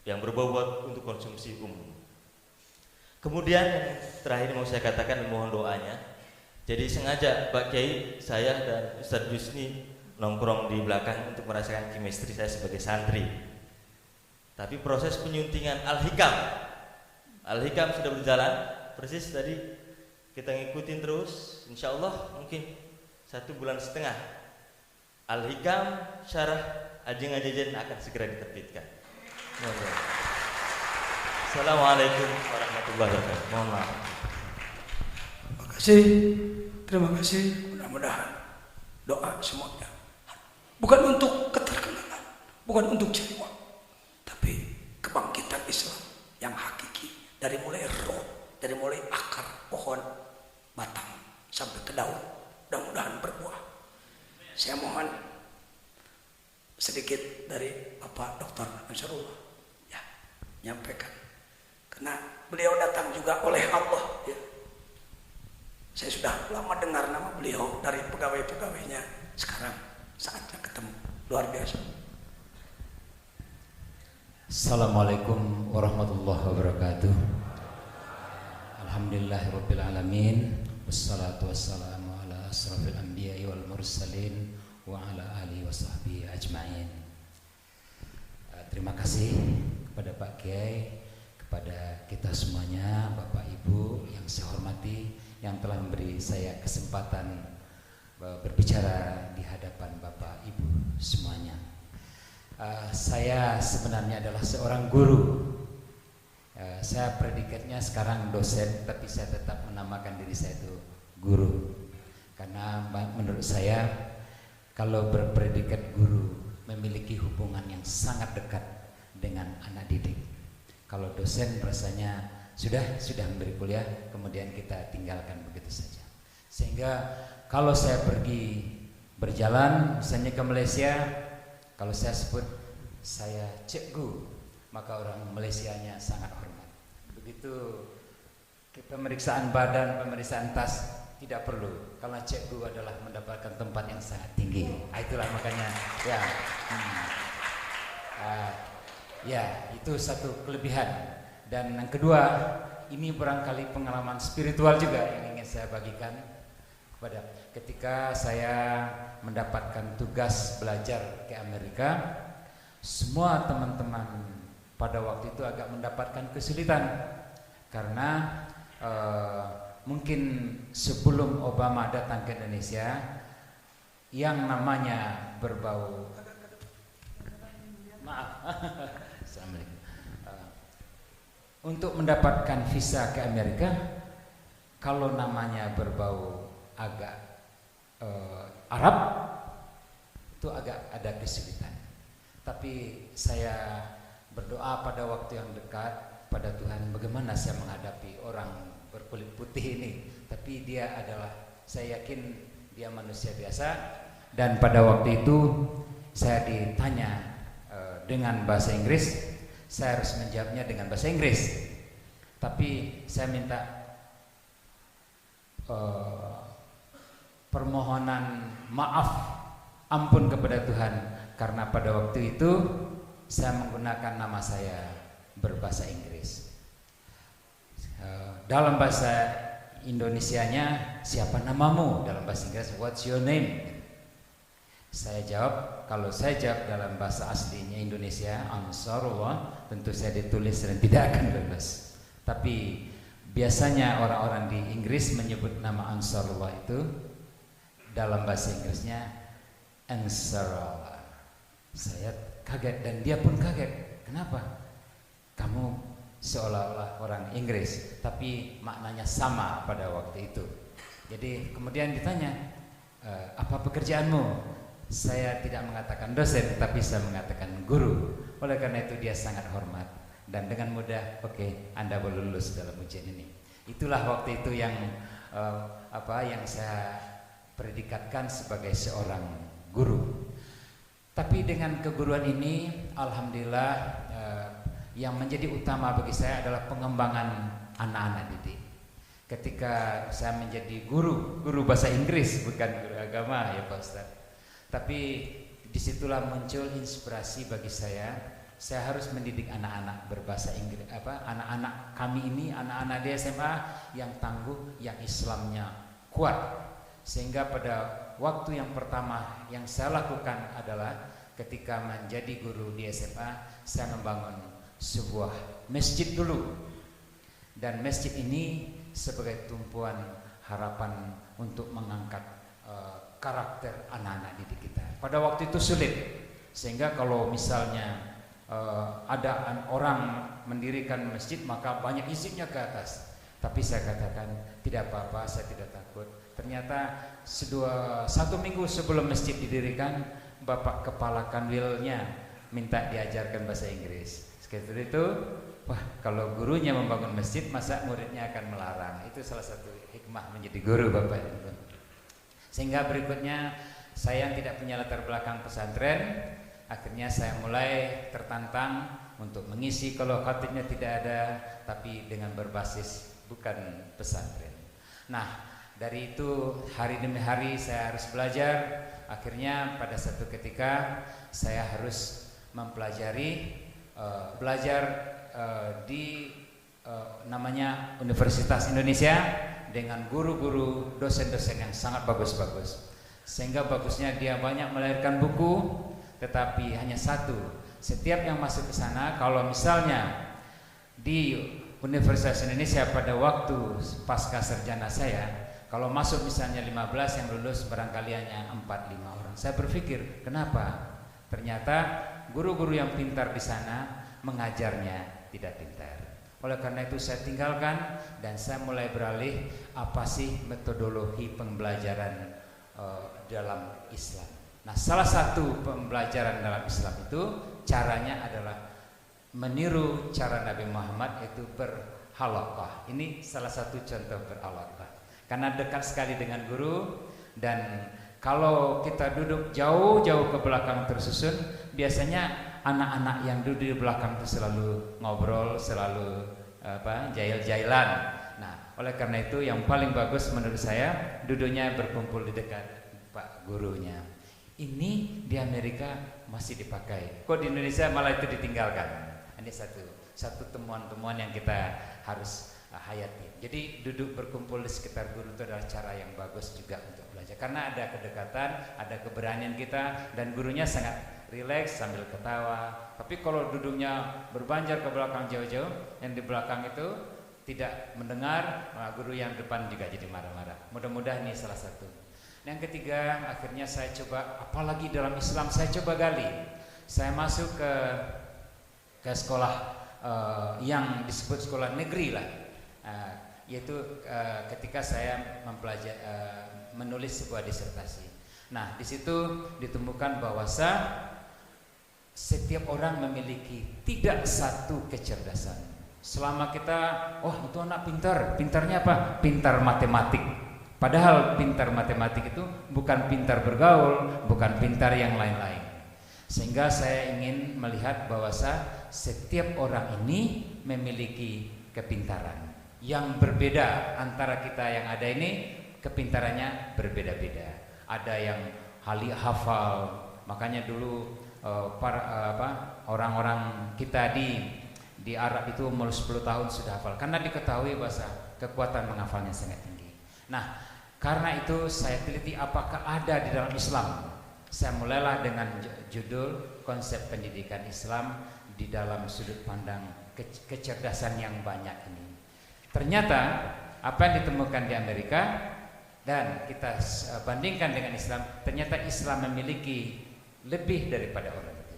yang berbobot untuk konsumsi umum. Kemudian yang terakhir mau saya katakan, mohon doanya. Jadi sengaja Pak Kiai, saya dan Ustadz Yusni nongkrong di belakang untuk merasakan chemistry saya sebagai santri. Tapi proses penyuntingan Al-Hikam sudah berjalan persis tadi, kita ngikutin terus, insya Allah mungkin 1,5 bulan Al-Hikam syarah Ajeng Ajajan akan segera diterbitkan. Assalamualaikum warahmatullahi wabarakatuh. Mohon maaf. Terima kasih. Mudah-mudahan doa semuanya bukan untuk keterkenalan, bukan untuk jiwa, tapi kebangkitan Islam yang hakiki. Dari mulai roh, dari mulai akar pohon, batang sampai ke daun, mudah-mudahan berbuah. Saya mohon sedikit dari Bapak Dr. Ansarullah, ya, nyampaikan. Karena beliau datang juga oleh Allah, ya. Saya sudah lama dengar nama beliau dari pegawai-pegawainya. Sekarang saatnya ketemu, luar biasa. Assalamualaikum warahmatullahi wabarakatuh. Alhamdulillahirabbil alamin, wassalatu wassalamu ala asrafil anbiya'i wal mursalin wa ala alihi washabbihi ajmain. Terima kasih kepada Pak Kiai, kepada kita semuanya, Bapak Ibu yang saya hormati, yang telah memberi saya kesempatan berbicara di hadapan Bapak Ibu semuanya. Saya sebenarnya adalah seorang guru. Saya predikatnya sekarang dosen, tapi saya tetap menamakan diri saya itu guru. Karena menurut saya kalau berpredikat guru memiliki hubungan yang sangat dekat dengan anak didik. Kalau dosen rasanya sudah memberi kuliah, kemudian kita tinggalkan begitu saja. Sehingga kalau saya pergi berjalan misalnya ke Malaysia, kalau saya sebut saya cikgu, maka orang Malaysianya sangat hormat. Begitu pemeriksaan badan, pemeriksaan tas tidak perlu, karena cikgu adalah mendapatkan tempat yang sangat tinggi. Itulah makanya ya itu satu kelebihan. Dan yang kedua, ini barangkali pengalaman spiritual juga yang ingin saya bagikan kepada ketika saya mendapatkan tugas belajar ke Amerika. Semua teman-teman pada waktu itu agak mendapatkan kesulitan karena mungkin sebelum Obama datang ke Indonesia yang namanya berbau Assalamualaikum. Untuk mendapatkan visa ke Amerika, kalau namanya berbau agak Arab itu agak ada kesulitan. Tapi saya berdoa pada waktu yang dekat pada Tuhan, bagaimana saya menghadapi orang berkulit putih ini. Tapi dia adalah, saya yakin dia manusia biasa. Dan pada waktu itu saya ditanya dengan bahasa Inggris, saya harus menjawabnya dengan bahasa Inggris. Tapi saya minta permohonan maaf, ampun kepada Tuhan, karena pada waktu itu saya menggunakan nama saya berbahasa Inggris. Dalam bahasa Indonesianya siapa namamu dalam bahasa Inggris, what's your name? Saya jawab, kalau saya jawab dalam bahasa aslinya Indonesia Ansarullah, tentu saya ditulis dan tidak akan bebas. Tapi biasanya orang-orang di Inggris menyebut nama Ansarullah itu dalam bahasa Inggrisnya Ansarullah. Saya kaget dan dia pun kaget. Kenapa? Kamu seolah-olah orang Inggris, tapi maknanya sama pada waktu itu. Jadi kemudian ditanya, apa pekerjaanmu? Saya tidak mengatakan dosen, tapi saya mengatakan guru. Oleh karena itu dia sangat hormat dan dengan mudah, oke, Anda boleh lulus dalam ujian ini. Itulah waktu itu yang yang saya predikatkan sebagai seorang guru. Tapi dengan keguruan ini, alhamdulillah, yang menjadi utama bagi saya adalah pengembangan anak-anak didik. Ketika saya menjadi guru bahasa Inggris, bukan guru agama ya Pak Ustaz. Tapi disitulah muncul inspirasi bagi saya harus mendidik anak-anak berbahasa Inggris. Anak-anak kami ini, anak-anak di SMA yang tangguh, yang Islamnya kuat. Sehingga pada waktu yang pertama yang saya lakukan adalah ketika menjadi guru di SMA, saya membangun sebuah masjid dulu. Dan masjid ini sebagai tumpuan harapan untuk mengangkat karakter anak-anak didik kita. Pada waktu itu sulit, sehingga kalau misalnya ada orang mendirikan masjid maka banyak izinnya ke atas. Tapi saya katakan tidak apa-apa, saya tidak takut. Ternyata satu minggu sebelum masjid didirikan, Bapak Kepala Kanwilnya minta diajarkan bahasa Inggris. Sekitar itu, wah, kalau gurunya membangun masjid, masa muridnya akan melarang? Itu salah satu hikmah menjadi guru, Bapak Ibu. Sehingga berikutnya saya yang tidak punya latar belakang pesantren, akhirnya saya mulai tertantang untuk mengisi kalau khatibnya tidak ada, tapi dengan berbasis bukan pesantren. Nah, dari itu hari demi hari saya harus belajar. Akhirnya pada satu ketika saya harus mempelajari di namanya Universitas Indonesia dengan guru-guru, dosen-dosen yang sangat bagus-bagus. Sehingga bagusnya dia banyak melahirkan buku, tetapi hanya satu. Setiap yang masuk ke sana, kalau misalnya di Universitas Indonesia pada waktu pasca sarjana saya, kalau masuk misalnya 15 yang lulus barangkali hanya 4-5 orang. Saya berpikir, kenapa? Ternyata guru-guru yang pintar di sana mengajarnya tidak pintar. Oleh karena itu saya tinggalkan dan saya mulai beralih apa sih metodologi pembelajaran dalam Islam. Nah, salah satu pembelajaran dalam Islam itu caranya adalah meniru cara Nabi Muhammad, yaitu berhalaqah. Ini salah satu contoh berhalaqah. Karena dekat sekali dengan guru, dan kalau kita duduk jauh-jauh ke belakang tersusun, biasanya anak-anak yang duduk di belakang itu selalu ngobrol, selalu jail-jailan. Nah, oleh karena itu yang paling bagus menurut saya duduknya berkumpul di dekat Pak gurunya. Ini di Amerika masih dipakai. Kok di Indonesia malah itu ditinggalkan? Ini satu temuan-temuan yang kita harus hayati. Jadi duduk berkumpul di sekitar guru itu adalah cara yang bagus juga untuk belajar. Karena ada kedekatan, ada keberanian kita, dan gurunya sangat rileks sambil ketawa. Tapi kalau duduknya berbanjar ke belakang jauh-jauh, yang di belakang itu tidak mendengar, guru yang depan juga jadi marah-marah. Mudah-mudahan ini salah satu. Yang ketiga, akhirnya saya coba, apalagi dalam Islam saya coba gali. Saya masuk ke sekolah yang disebut sekolah negeri lah, yaitu ketika saya menulis sebuah disertasi. Nah, di situ ditemukan bahwasa setiap orang memiliki tidak satu kecerdasan. Selama kita, itu anak pintar, pintarnya apa? Pintar matematik. Padahal pintar matematik itu bukan pintar bergaul, bukan pintar yang lain-lain. Sehingga saya ingin melihat bahwasa setiap orang ini memiliki kepintaran yang berbeda. Antara kita yang ada ini kepintarannya berbeda-beda. Ada yang hafal, makanya dulu orang-orang kita di Arab itu umur 10 tahun sudah hafal, karena diketahui bahasa kekuatan menghafalnya sangat tinggi. Nah, karena itu saya teliti apakah ada di dalam Islam. Saya mulailah dengan judul konsep pendidikan Islam di dalam sudut pandang kecerdasan yang banyak ini. Ternyata apa yang ditemukan di Amerika dan kita bandingkan dengan Islam, ternyata Islam memiliki lebih daripada orang itu.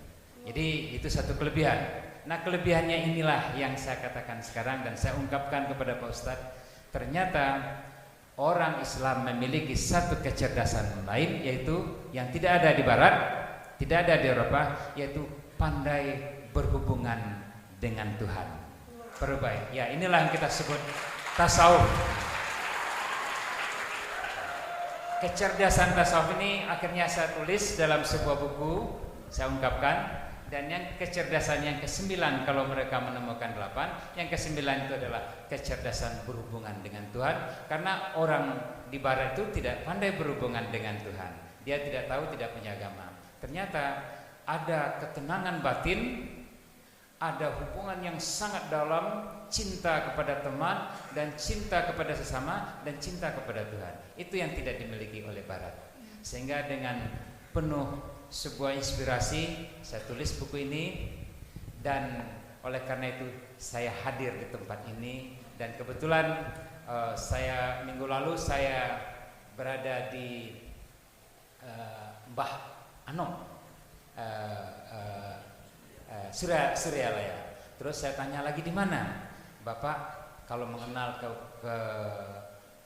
Jadi itu satu kelebihan. Nah, kelebihannya inilah yang saya katakan sekarang dan saya ungkapkan kepada Pak Ustadz. Ternyata orang Islam memiliki satu kecerdasan lain, yaitu yang tidak ada di Barat, tidak ada di Eropa, yaitu pandai berhubungan dengan Tuhan. Perbaik. Ya, inilah yang kita sebut tasawuf. Kecerdasan tasawuf ini akhirnya saya tulis dalam sebuah buku, saya ungkapkan. Dan yang kecerdasan yang ke-9, kalau mereka menemukan 8, yang ke-9 itu adalah kecerdasan berhubungan dengan Tuhan. Karena orang di Barat itu tidak pandai berhubungan dengan Tuhan, dia tidak tahu, tidak punya agama. Ternyata ada ketenangan batin, ada hubungan yang sangat dalam, cinta kepada teman dan cinta kepada sesama dan cinta kepada Tuhan. Itu yang tidak dimiliki oleh Barat. Sehingga dengan penuh sebuah inspirasi saya tulis buku ini, dan oleh karena itu saya hadir di tempat ini. Dan kebetulan saya minggu lalu saya berada di Mbah Anom, Suryalaya. Terus saya tanya lagi, di mana Bapak kalau mengenal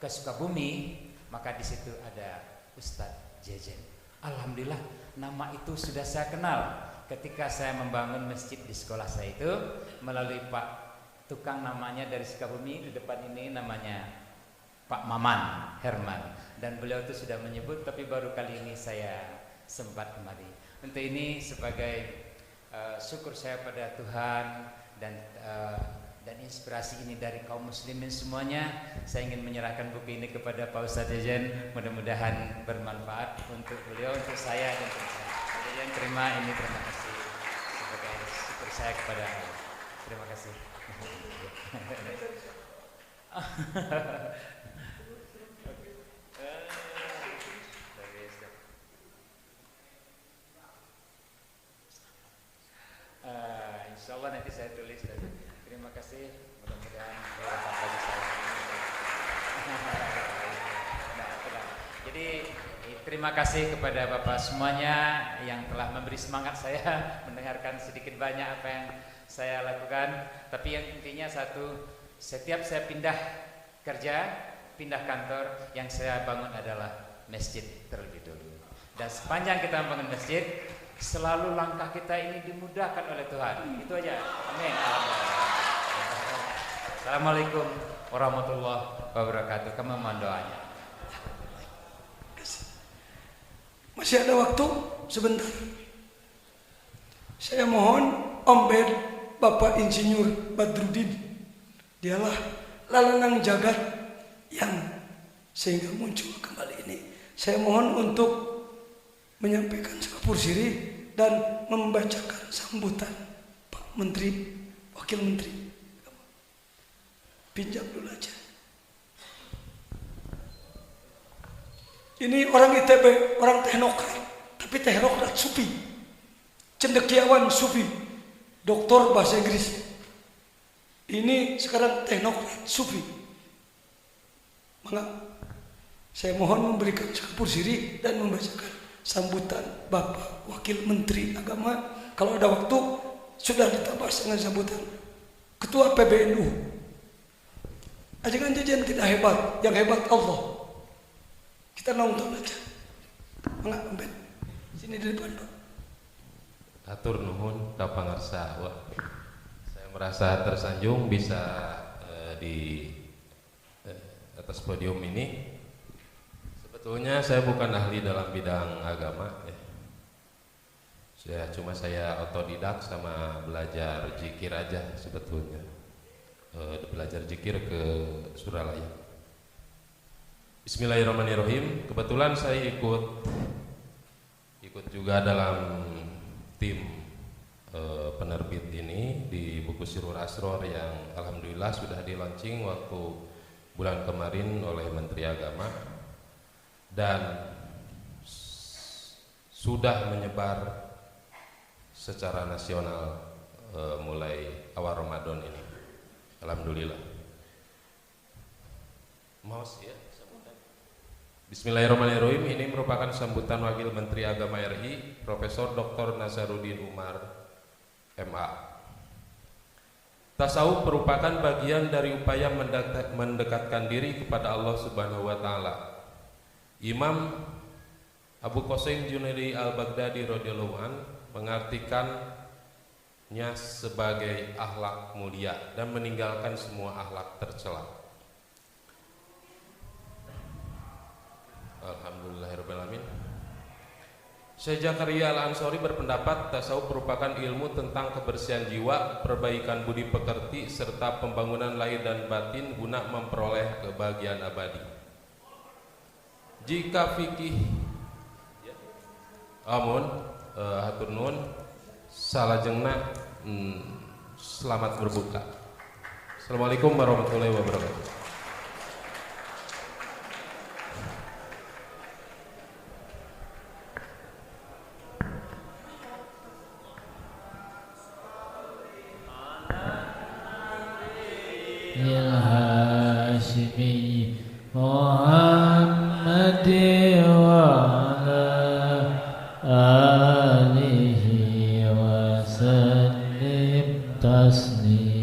ke Sukabumi, maka di situ ada Ustadz Jejen. Alhamdulillah, nama itu sudah saya kenal ketika saya membangun masjid di sekolah saya itu melalui Pak tukang, namanya dari Sukabumi, di depan ini namanya Pak Maman Herman, dan beliau itu sudah menyebut, tapi baru kali ini saya sempat kemari. Untuk ini sebagai syukur saya pada Tuhan dan inspirasi ini dari kaum muslimin semuanya, saya ingin menyerahkan buku ini kepada Pak Ustadz Jejen. Mudah-mudahan bermanfaat untuk beliau, untuk saya dan untuk saya. Pak Jejen, terima ini, terima kasih sebagai syukur saya kepada Allah. Terima kasih. Insya Allah nanti saya tulis. Terima kasih, mudah-mudahan bermanfaat bagi saya. Jadi terima kasih kepada Bapak semuanya yang telah memberi semangat saya mendengarkan sedikit banyak apa yang saya lakukan. Tapi yang intinya satu, setiap saya pindah kerja, pindah kantor, yang saya bangun adalah masjid terlebih dulu. Dan sepanjang kita membangun masjid, selalu langkah kita ini dimudahkan oleh Tuhan. Itu aja. Amin. Assalamualaikum warahmatullahi wabarakatuh. Kami mohon doanya. Masih ada waktu sebentar. Saya mohon Om Bed, Bapak Insinyur Badrudin, dialah lalanang jagat yang sehingga muncul kembali ini. Saya mohon untuk menyampaikan sekapur sirih dan membacakan sambutan Pak Menteri, Wakil Menteri. Pinjam dulu aja. Ini orang ITB, orang teknokrat, tapi teknokrat sufi, cendekiawan sufi, doktor bahasa Inggris. Ini sekarang teknokrat sufi. Maka saya mohon memberikan sekapur sirih dan membacakan sambutan Bapak Wakil Menteri Agama. Kalau ada waktu sudah ditambah dengan sambutan Ketua PBNU. Ajakan Jejen tidak hebat, yang hebat Allah. Kita nonton aja. Enggak, Mbak. Sini di depan, Pak. Atur nuhun ka pangarsa. Saya merasa tersanjung bisa di atas podium ini. Sebetulnya saya bukan ahli dalam bidang agama ya. Saya otodidak sama belajar zikir aja sebetulnya. Belajar zikir ke Suralaya. Bismillahirrahmanirrahim. Kebetulan saya ikut juga dalam tim penerbit ini di buku Sirul Asror yang alhamdulillah sudah di launching waktu bulan kemarin oleh Menteri Agama dan sudah menyebar secara nasional mulai awal Ramadan ini. Alhamdulillah. Ya, Bismillahirrahmanirrahim. Ini merupakan sambutan Wakil Menteri Agama RI Profesor Dr. Nasaruddin Umar MA. Tasawuf merupakan bagian dari upaya mendekatkan diri kepada Allah Subhanahu wa taala. Imam Abu Qasim Junaidi Al-Baghdadi radhiyallahu an mengartikannya sebagai akhlak mulia dan meninggalkan semua akhlak tercela. Alhamdulillahirabbil alamin. Syekh Zakaria Al-Ansori berpendapat tasawuf merupakan ilmu tentang kebersihan jiwa, perbaikan budi pekerti serta pembangunan lahir dan batin guna memperoleh kebahagiaan abadi. Jika fikih hatur nuhun salajengna selamat berbuka. Assalamualaikum warahmatullahi wabarakatuh. Ya Hashimi Muhammad wa ala alihi wa sallim taslim.